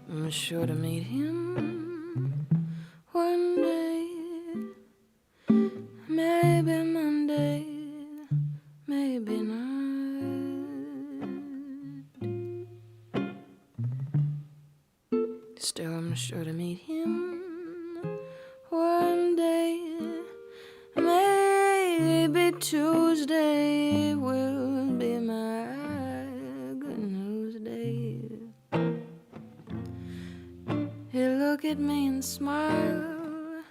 I'm sure to meet him one day, maybe Monday, maybe not. Still, I'm sure to meet him one day, maybe Tuesday will be my good news day. He'll look at me and smile,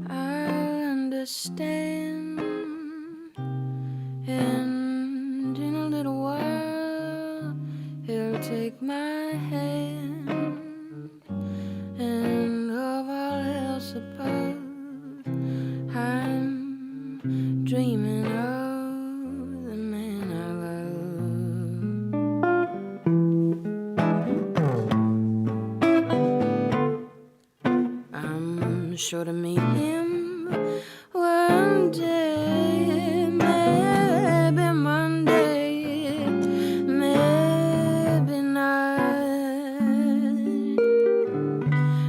I'll understand, and in a little while he'll take my hand, and of all else above, I'm dreaming of the man I love. I'm sure to meet him one day, maybe Monday, maybe not.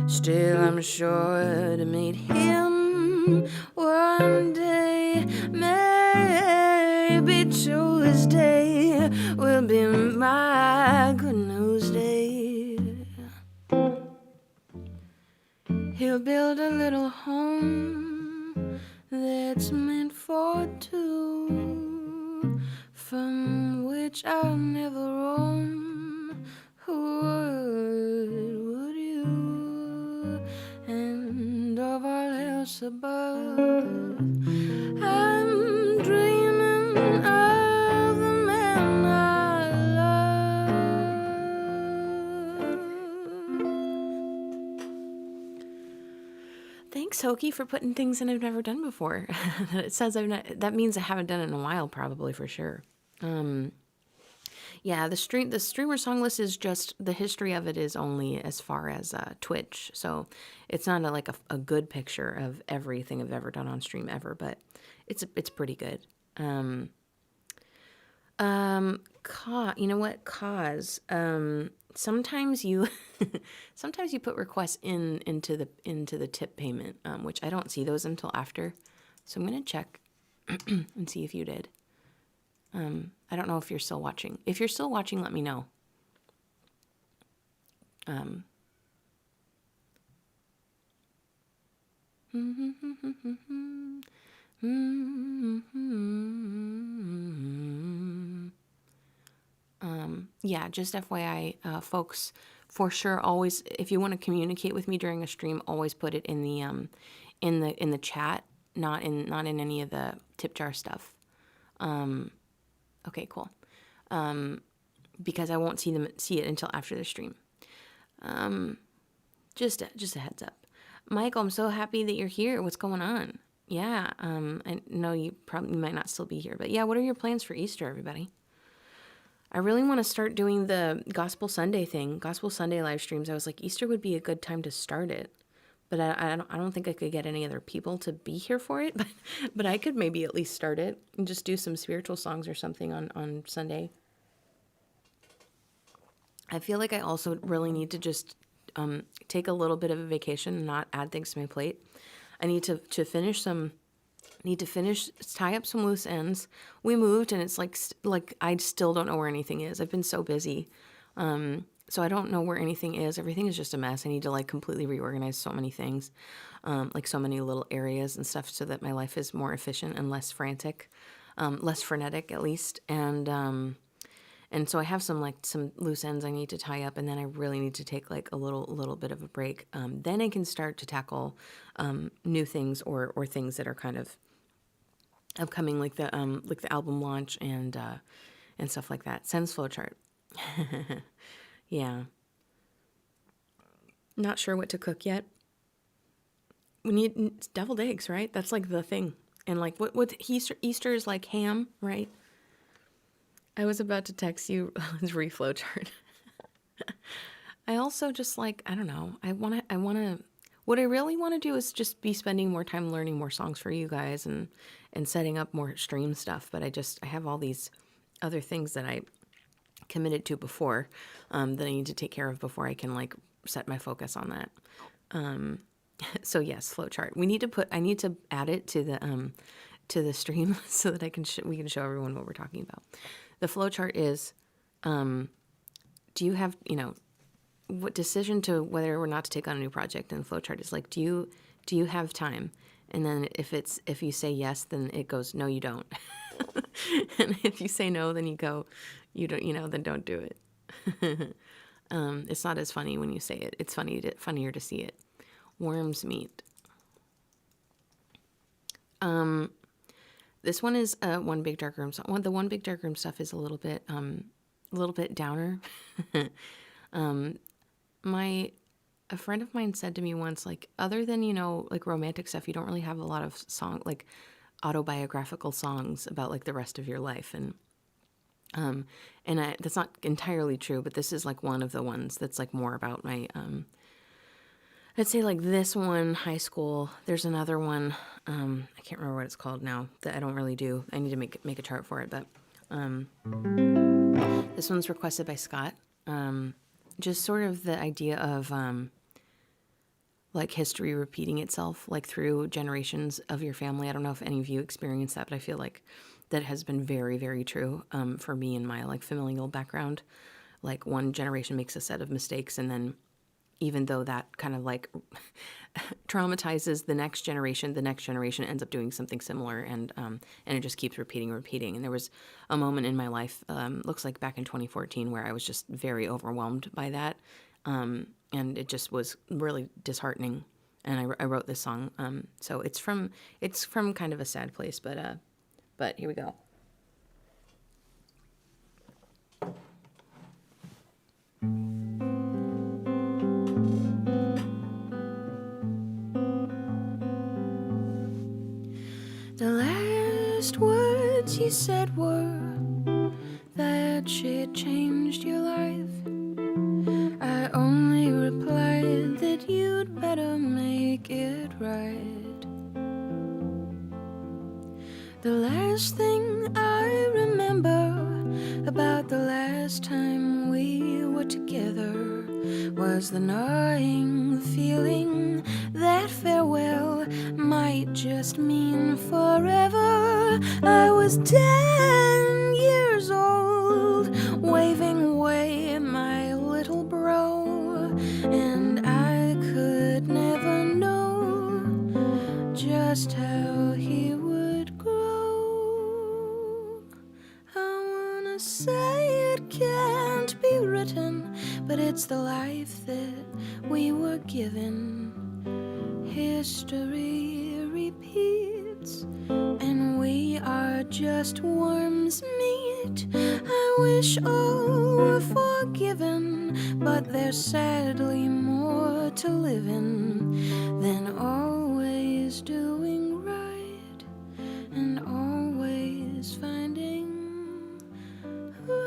Still, I'm sure to meet him one day, maybe Tuesday will be my good news day. He'll build a little home that's meant for two, from which I'll never roam. Would you? And of all else above, I'm dreaming of the man I love. Thanks, Hokie, for putting things in I've never done before. It says that means I haven't done it in a while, probably, for sure. Yeah, the streamer song list is just, the history of it is only as far as Twitch, so it's not like a good picture of everything I've ever done on stream ever, but it's pretty good. You know what? Sometimes you sometimes you put requests into the tip payment, which I don't see those until after, so I'm gonna check and see if you did. I don't know if you're still watching. If you're still watching, let me know. Yeah, just FYI, folks, for sure, always, if you want to communicate with me during a stream, always put it in the in the chat, not in any of the tip jar stuff. Okay, cool. Because I won't see it until after the stream. Just a heads up. Michael, I'm so happy that you're here. What's going on? Yeah, I know you probably might not still be here, but yeah, what are your plans for Easter, everybody? I really want to start doing the Gospel Sunday thing, Gospel Sunday live streams. I was like, Easter would be a good time to start it, but I don't think I could get any other people to be here for it, but I could maybe at least start it and just do some spiritual songs or something on Sunday. I feel like I also really need to just take a little bit of a vacation and not add things to my plate. I need to tie up some loose ends. We moved and it's like I still don't know where anything is. I've been so busy. So I don't know where anything is. Everything is just a mess. I need to like completely reorganize so many things, like so many little areas and stuff so that my life is more efficient and less frantic, less frenetic at least. And so I have some loose ends I need to tie up, and then I really need to take like a little bit of a break. Then I can start to tackle new things or things that are kind of upcoming, like the album launch and stuff like that. Sends flowchart. Yeah. Not sure what to cook yet. We need deviled eggs, right? That's like the thing. And like what Easter is like ham, right? I was about to text you reflow chart. I also just like, I don't know. What I really want to do is just be spending more time learning more songs for you guys and setting up more stream stuff. But I have all these other things that I committed to before, that I need to take care of before I can like set my focus on that. So yes, flowchart. I need to add it to the stream so that we can show everyone what we're talking about. The flowchart is, do you have, what decision to whether or not to take on a new project? And the flowchart is like, do you have time? And then if you say yes, then it goes, no, you don't. And if you say no, then you go, you don't, then don't do it. It's not as funny when you say it. It's funnier to see it. Worms meat. This one is One Big Dark Room. The One Big Dark Room stuff is a little bit downer. A friend of mine said to me once, like, other than like romantic stuff, you don't really have a lot of like autobiographical songs about like the rest of your life, and that's not entirely true, but this is like one of the ones that's like more about my I'd say like this one, high school. There's another one, I can't remember what it's called now, that I don't really do. I need to make a chart for it, but this one's requested by Scott. Just sort of the idea of like history repeating itself, like through generations of your family. I don't know if any of you experience that, but I feel like that has been very, very true for me in my like familial background. Like one generation makes a set of mistakes, and then even though that kind of like traumatizes the next generation ends up doing something similar, and it just keeps repeating. And there was a moment in my life, looks like back in 2014, where I was just very overwhelmed by that, and it just was really disheartening. And I wrote this song, so it's from kind of a sad place, but here we go. The last words you said were that she'd changed your life. I only replied that you'd better make it right. The last thing I remember about the last time we were together was the gnawing feeling that farewell might just mean forever. I was 10 years old, waving away my little bro, and I could never know just how he would grow. I wanna say it can't be written, but it's the life that we were given. History repeats repeats, and we are just worms' meat. I wish all were forgiven, but there's sadly more to live in than always doing right and always finding light.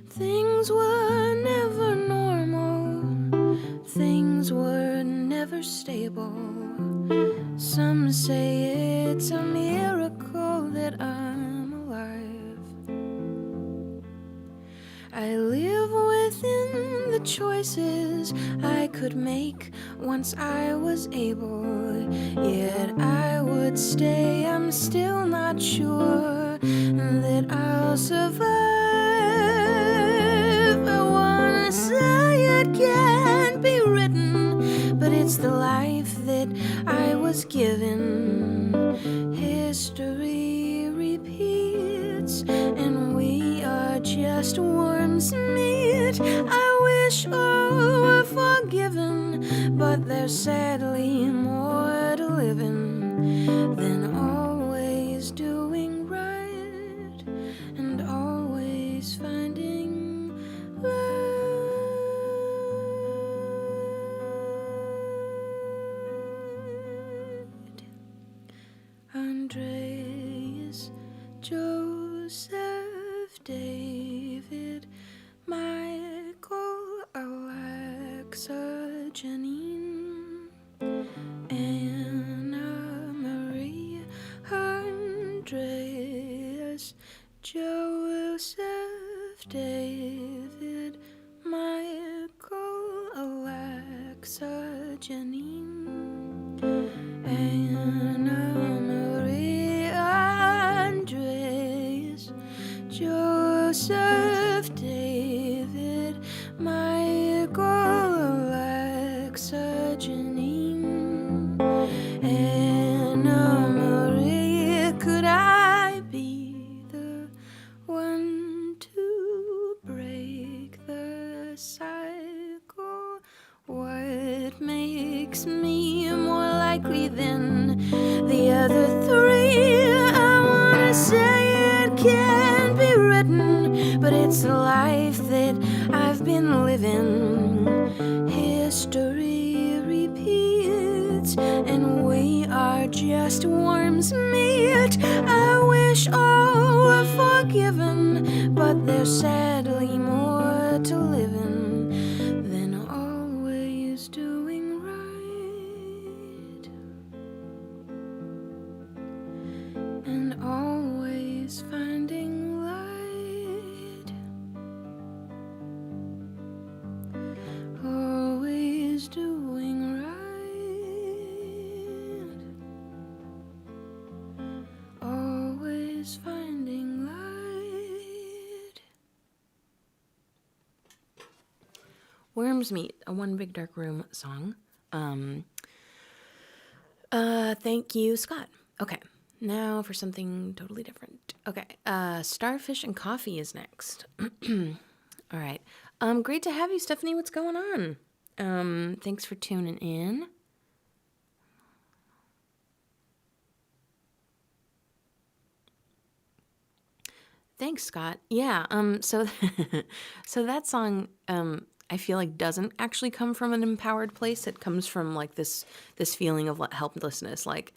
Things were never normal, things were never stable. Some say it's a miracle that I'm alive. I live within the choices I could make once I was able. Yet I would stay, I'm still not sure that I'll survive. I wanna say it can't be written, but it's the life that I was given. History repeats, and we are just worms' meat. I wish all were forgiven, but there's sadly more to live in than always doing right and always finding light. Andreas, Joseph, David, Michael, Alexa, Janine, Anna Marie, Andreas, Joseph, David, Michael, Alexa, Janine, Anna Marie, Andreas, Joseph, David, Michael, Alexa, Janine, Anna Marie. Could I be the one to break the cycle? What makes me more likely than the other three? I wanna say it can't be written, but it's the life that I've been living. History repeats, and we are just worms' meat. I wish all were forgiven, but there's sadly more to live in than always doing right and always finding light. Always doing right, always finding light. Worms Meet, a One Big Dark Room song. Thank you, Scott. Okay, now for something totally different. Okay, Starfish and Coffee is next. All right. Great to have you, Stephanie. What's going on? Thanks for tuning in. Thanks, Scott. Yeah, so so that song I feel like doesn't actually come from an empowered place. It comes from like this feeling of helplessness, like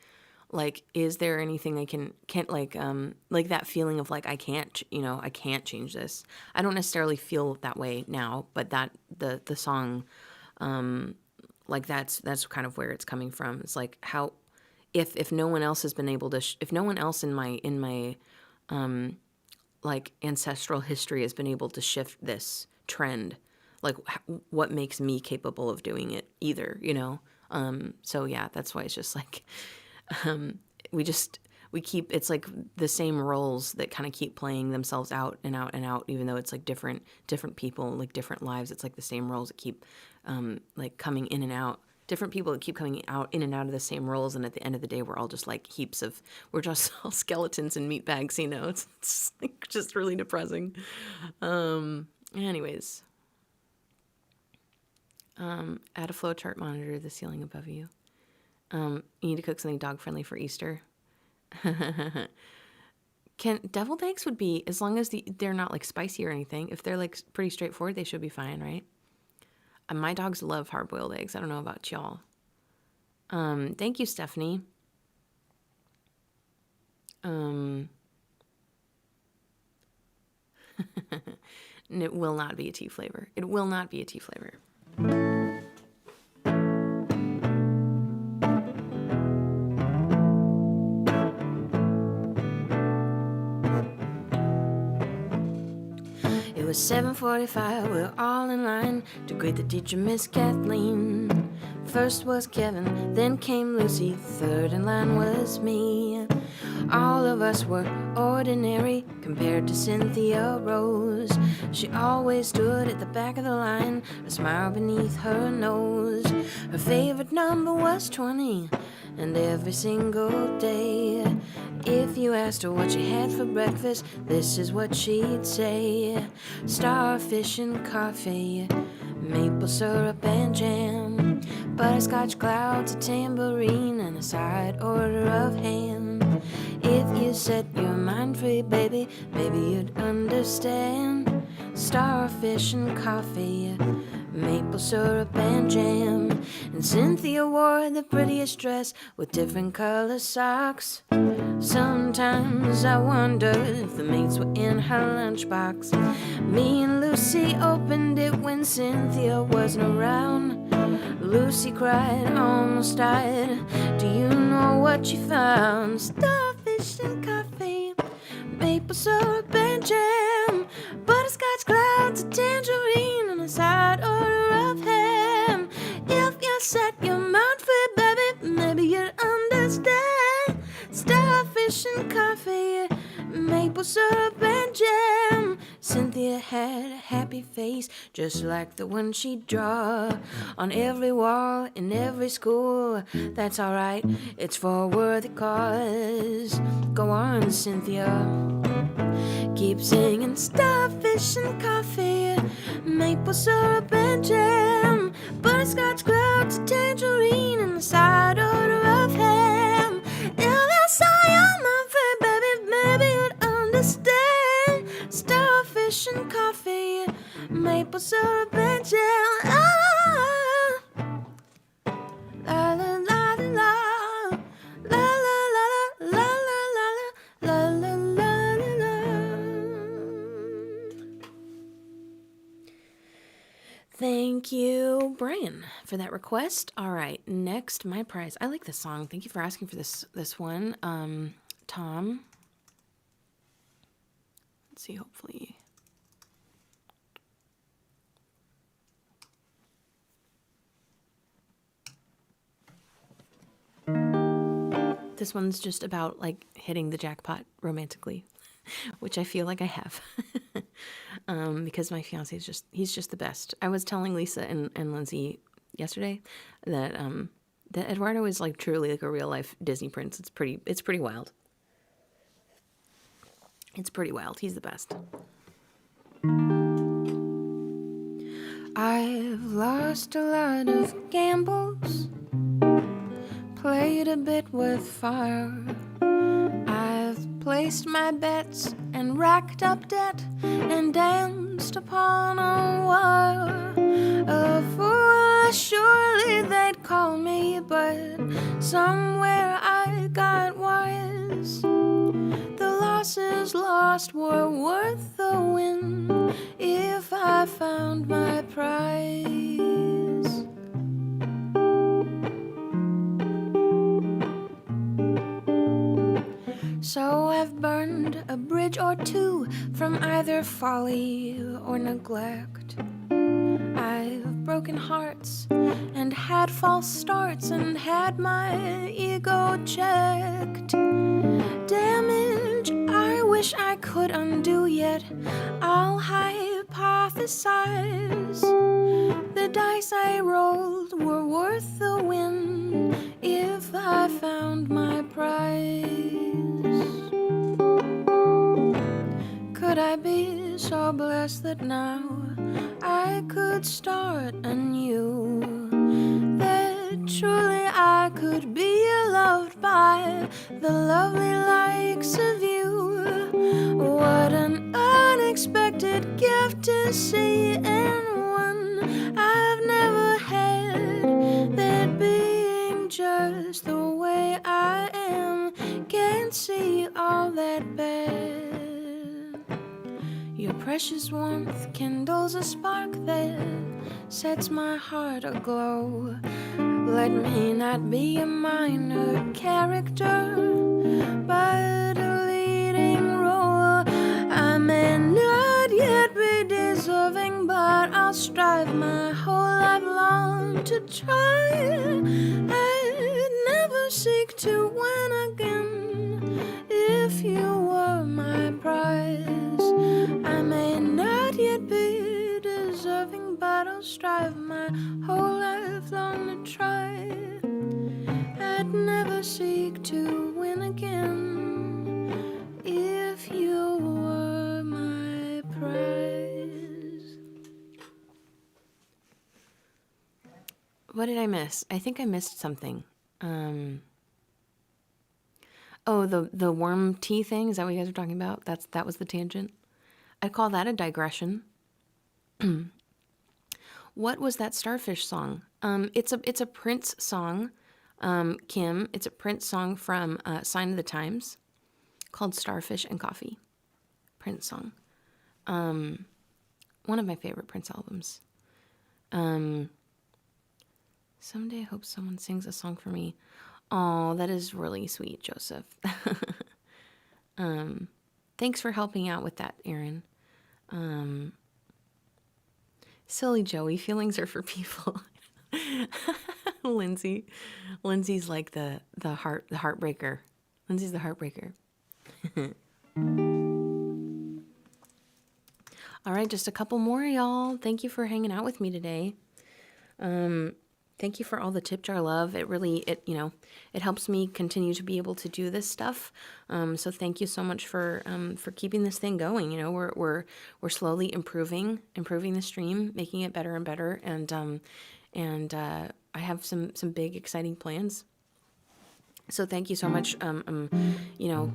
is there anything I can't like that feeling of like I can't change this. I don't necessarily feel that way now, but that the song like that's kind of where it's coming from. It's like how if no one else has been able to if no one else in my like ancestral history has been able to shift this trend, like what makes me capable of doing it either, so yeah, that's why it's just like we keep, it's like the same roles that kind of keep playing themselves out and out and out, even though it's like different people, like different lives. It's like the same roles that keep like coming in and out, different people that keep coming out in and out of the same roles. And at the end of the day, we're all just like we're just all skeletons and meat bags, it's just, like, just really depressing. Anyways. Add a flowchart monitor to the ceiling above you. You need to cook something dog friendly for Easter. Deviled eggs would be, as long as they're not like spicy or anything. If they're like pretty straightforward, they should be fine, right? My dogs love hard-boiled eggs. I don't know about y'all. Thank you, Stephanie. It will not be a tea flavor. It will not be a tea flavor. It was 7:45, we were all in line to greet the teacher, Miss Kathleen. First was Kevin, then came Lucy, third in line was me. All of us were ordinary compared to Cynthia Rose. She always stood at the back of the line, a smile beneath her nose. Her favorite number was 20, and every single day, if you asked her what she had for breakfast, this is what she'd say: starfish and coffee, maple syrup and jam, butterscotch clouds, a tambourine, and a side order of ham. If you set your mind free, baby, maybe you'd understand. Starfish and coffee, maple syrup and jam. And Cynthia wore the prettiest dress with different color socks. Sometimes I wonder if the mates were in her lunchbox. Me and Lucy opened it when Cynthia wasn't around. Lucy cried, almost died. Do you know what she found? Starfish and coffee, maple syrup and jam, butterscotch clouds, a tangerine, and a side order of ham. If you set your mind free, baby, maybe you'd understand. Starfish and coffee, maple syrup and jam. Cynthia had a happy face, just like the one she'd draw on every wall in every school. That's alright, it's for a worthy cause. Go on, Cynthia, keep singing. Starfish and coffee, maple syrup and jam, butterscotch clouds, a tangerine, and a side order of ham. If you saw your mind free, baby, maybe you'd understand. Starfish and coffee, maple syrup and jam. Ah, la la la la la la la la la la la la la. Thank you, Brian, for that request. All right, next, my prize. I like this song. Thank you for asking for this one, Tom. Let's see, hopefully. This one's just about like hitting the jackpot romantically, which I feel like I have. Because my fiance is he's just the best. I was telling Lisa and Lindsay yesterday that that Eduardo is like truly like a real life Disney prince. It's pretty wild. It's pretty wild. He's the best. I've lost a lot of gambles, played a bit with fire. I've placed my bets and racked up debt and danced upon a wire. A fool, surely they'd call me, but somewhere I got wise. The losses lost were worth the win if I found my prize. So I've burned a bridge or two from either folly or neglect. I've broken hearts and had false starts and had my ego checked. Damage I wish I could undo, yet I'll hypothesize. The dice I rolled were worth the win if I found my prize. Could I be so blessed that now I could start anew, that truly I could be loved by the lovely likes of you. What an unexpected gift to see in one I've never had, that being just the way I am can't see all that bad. Your precious warmth kindles a spark that sets my heart aglow. Let me not be a minor character, but a leading role. I may not yet be deserving, but I'll strive my whole life long to try. I'd never seek to win again if you were my prize. I may not yet be deserving, but I'll strive my whole life long to try. I'd never seek to win again if you were my prize. What did I miss? I think I missed something. Oh, the worm tea thing. Is that what you guys were talking about? That was the tangent. I call that a digression. What was that starfish song? It's a Prince song, Kim. It's a Prince song from Sign of the Times called Starfish and Coffee. Prince song. One of my favorite Prince albums. Someday I hope someone sings a song for me. Oh, that is really sweet, Joseph. Thanks for helping out with that, Aaron. Silly Joey, feelings are for people. Lindsay's like the heartbreaker. Lindsay's the heartbreaker. All right, just a couple more, y'all. Thank you for hanging out with me today. Thank you for all the tip jar love. It helps me continue to be able to do this stuff. So thank you so much for keeping this thing going. You know, we're slowly improving the stream, making it better and better. And I have some big exciting plans. So thank you so much.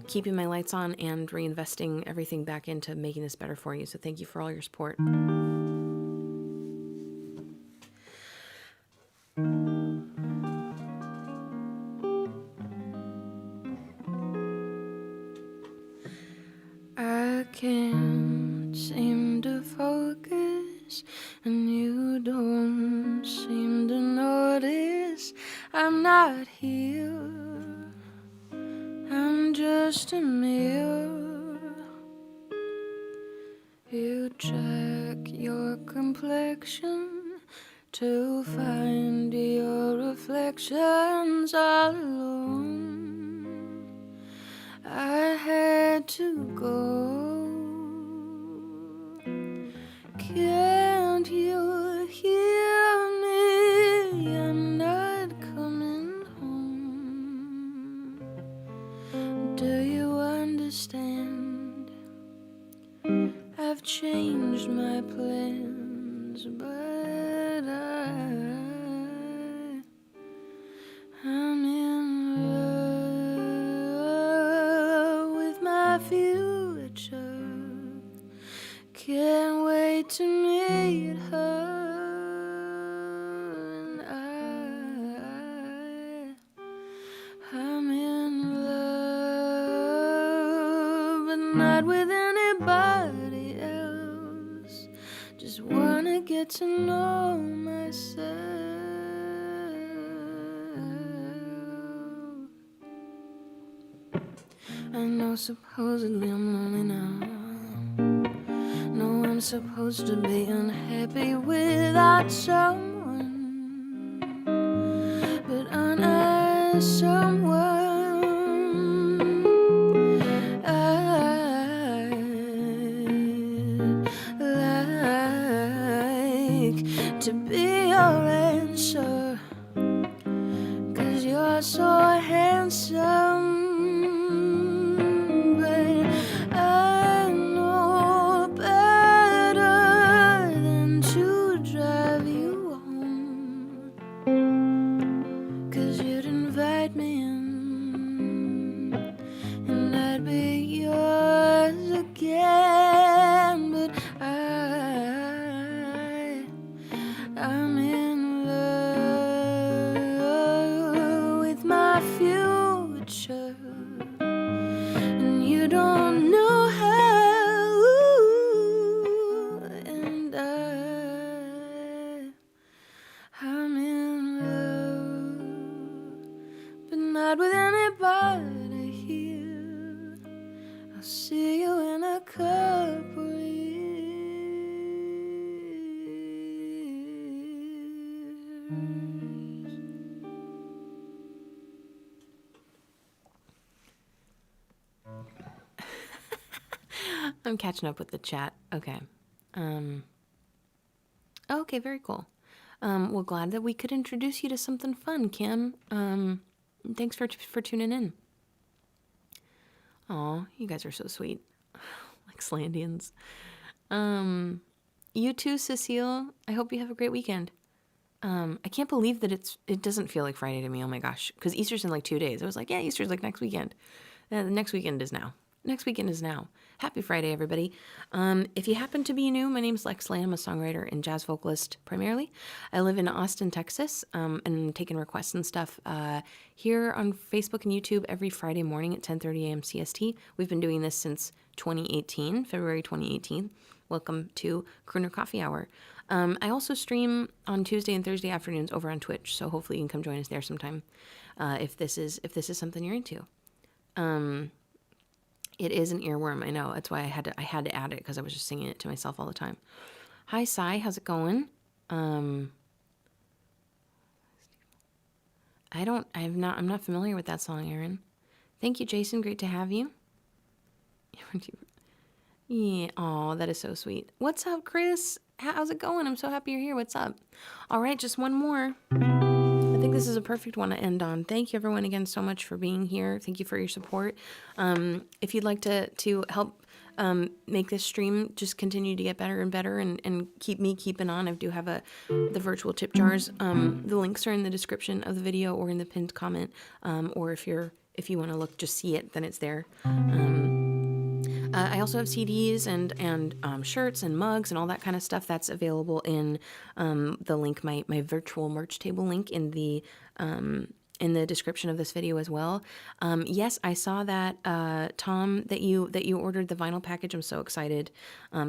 Keeping my lights on and reinvesting everything back into making this better for you. So thank you for all your support. I can't seem to focus, and you don't seem to notice I'm not here. I'm just a mirror. You check your complexion to find your reflections all alone. I had to go. Can't you hear me? I'm not coming home. Do you understand? I've changed my plans, but I'm in love with my future. Can't wait to meet her. And I'm in love, but not with anybody else. Just wanna get to know myself. I know supposedly I'm lonely now. No, I'm supposed to be unhappy without someone. But aren't I someone? I'd like to be your answer, 'cause you're so handsome. But I know better than I'm catching up with the chat. Okay. Okay, very cool. Well, glad that we could introduce you to something fun, Kim. Thanks for tuning in. Aw, you guys are so sweet. Like Slandians. You too, Cecile. I hope you have a great weekend. I can't believe that it doesn't feel like Friday to me. Oh my gosh. Because Easter's in like 2 days. I was like, yeah, Easter's like next weekend. The next weekend is now. Next weekend is now. Happy Friday, everybody. If you happen to be new, my name's Lex Slay. I'm a songwriter and jazz vocalist primarily. I live in Austin, Texas, and taking requests and stuff here on Facebook and YouTube every Friday morning at 10:30 a.m. CST. We've been doing this since 2018, February 2018. Welcome to Crooner Coffee Hour. I also stream on Tuesday and Thursday afternoons over on Twitch, so hopefully you can come join us there sometime if this is something you're into. It is an earworm, I know. That's why I had to add it because I was just singing it to myself all the time. Hi, Sai, how's it going? I'm not familiar with that song, Aaron. Thank you, Jason. Great to have you. Yeah, oh, that is so sweet. What's up, Chris? How's it going? I'm so happy you're here. What's up? All right, just one more. I think this is a perfect one to end on. Thank you, everyone, again, so much for being here. Thank you for your support. If you'd like to help make this stream just continue to get better and better and keep me keeping on, I do have the virtual tip jars. The links are in the description of the video or in the pinned comment. Or if you want to look, just see it, then it's there. I also have CDs and shirts and mugs and all that kind of stuff that's available in the link, my virtual merch table link in the description of this video as well. Yes, I saw that Tom that you ordered the vinyl package. I'm so excited.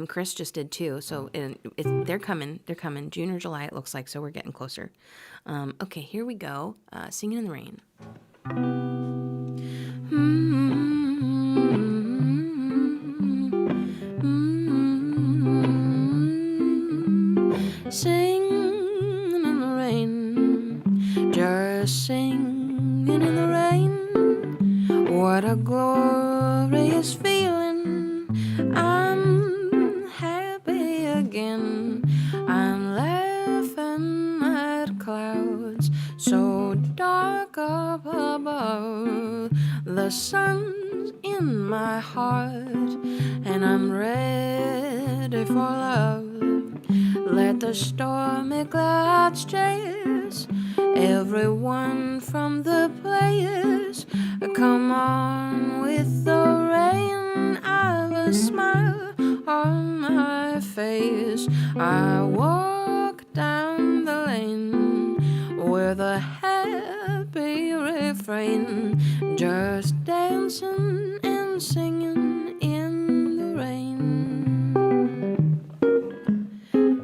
Chris just did too. So they're coming. They're coming June or July. It looks like. So we're getting closer. Okay, here we go. Singing in the Rain. Singing in the rain, just singing in the rain. What a glorious feeling. I'm happy again. I'm laughing at clouds so dark up above. The sun's in my heart, and I'm ready for love. Let the stormy clouds chase everyone from the place. Come on with the rain. I've a smile on my face. I walk down the lane with a happy refrain, just dancing and singing in the rain.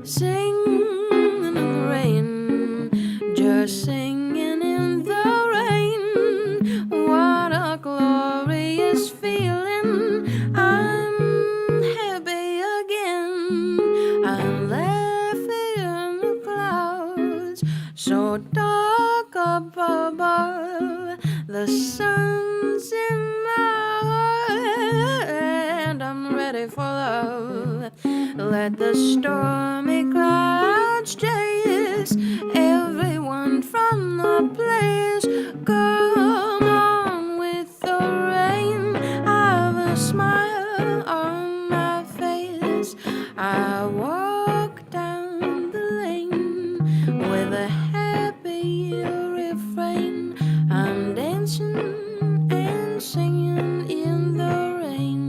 Singing in the rain, just singing in the rain. What a glorious feeling. I'm happy again. I'm laughing in the clouds so dark up above. The sun's in my heart, and I'm ready for love. Let the stormy clouds chase everyone from the place. Come on with the rain. I've a smile on my face. I walk down the lane with a happy refrain. I'm dancing and singing in the rain.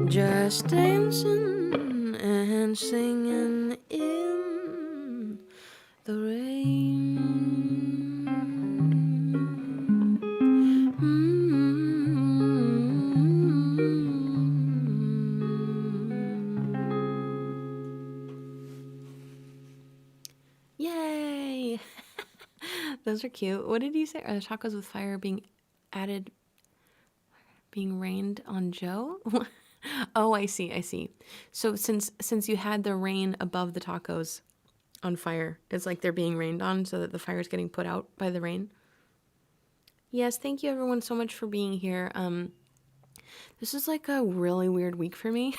Just dancing and singing in the rain. Yay! Those are cute. What did you say? Are the tacos with fire being rained on Joe? Oh, I see. So since you had the rain above the tacos on fire, it's like they're being rained on so that the fire is getting put out by the rain. Yes, thank you everyone so much for being here. This is like a really weird week for me.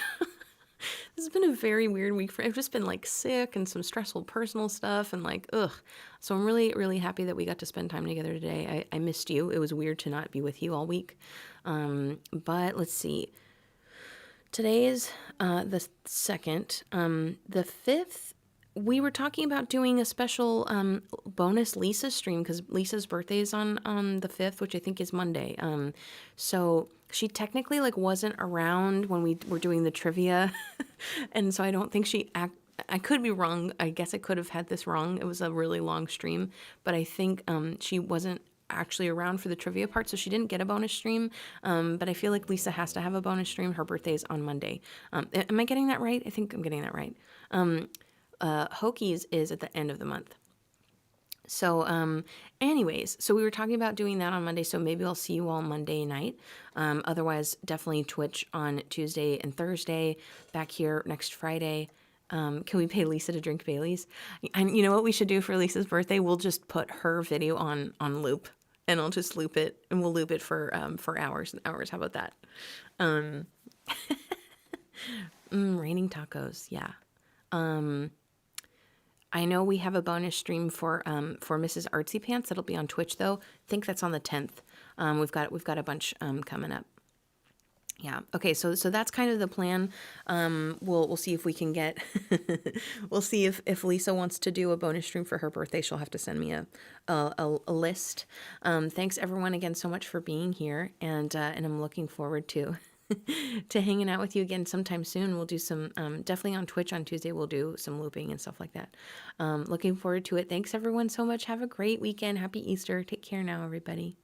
This has been a very weird week for I've just been like sick and some stressful personal stuff and like ugh. So I'm really, really happy that we got to spend time together today. I missed you. It was weird to not be with you all week. But let's see. Today is the 2nd. The 5th, we were talking about doing a special bonus Lisa stream because Lisa's birthday is on the 5th, which I think is Monday. So she technically like wasn't around when we were doing the trivia. And so I don't think I could be wrong. I guess I could have had this wrong. It was a really long stream, but I think she wasn't actually around for the trivia part, so she didn't get a bonus stream. But I feel like Lisa has to have a bonus stream. Her birthday is on Monday. Am I getting that right? I think I'm getting that right. Hokies is at the end of the month. So, anyways, so we were talking about doing that on Monday, so maybe I'll see you all Monday night. Otherwise, definitely Twitch on Tuesday and Thursday, back here next Friday. Can we pay Lisa to drink Bailey's? And you know what we should do for Lisa's birthday? We'll just put her video on loop, and I'll just loop it, and we'll loop it for hours and hours. How about that? Raining tacos, yeah. I know we have a bonus stream for Mrs. Artsy Pants. That'll be on Twitch though. I think that's on the 10th. We've got a bunch coming up. Yeah. Okay. So that's kind of the plan. We'll see if we can get. We'll see if Lisa wants to do a bonus stream for her birthday. She'll have to send me a list. Thanks everyone again so much for being here, and I'm looking forward to. To hanging out with you again sometime soon. We'll do some, definitely on Twitch on Tuesday, we'll do some looping and stuff like that. Looking forward to it. Thanks everyone so much. Have a great weekend. Happy Easter. Take care now, everybody.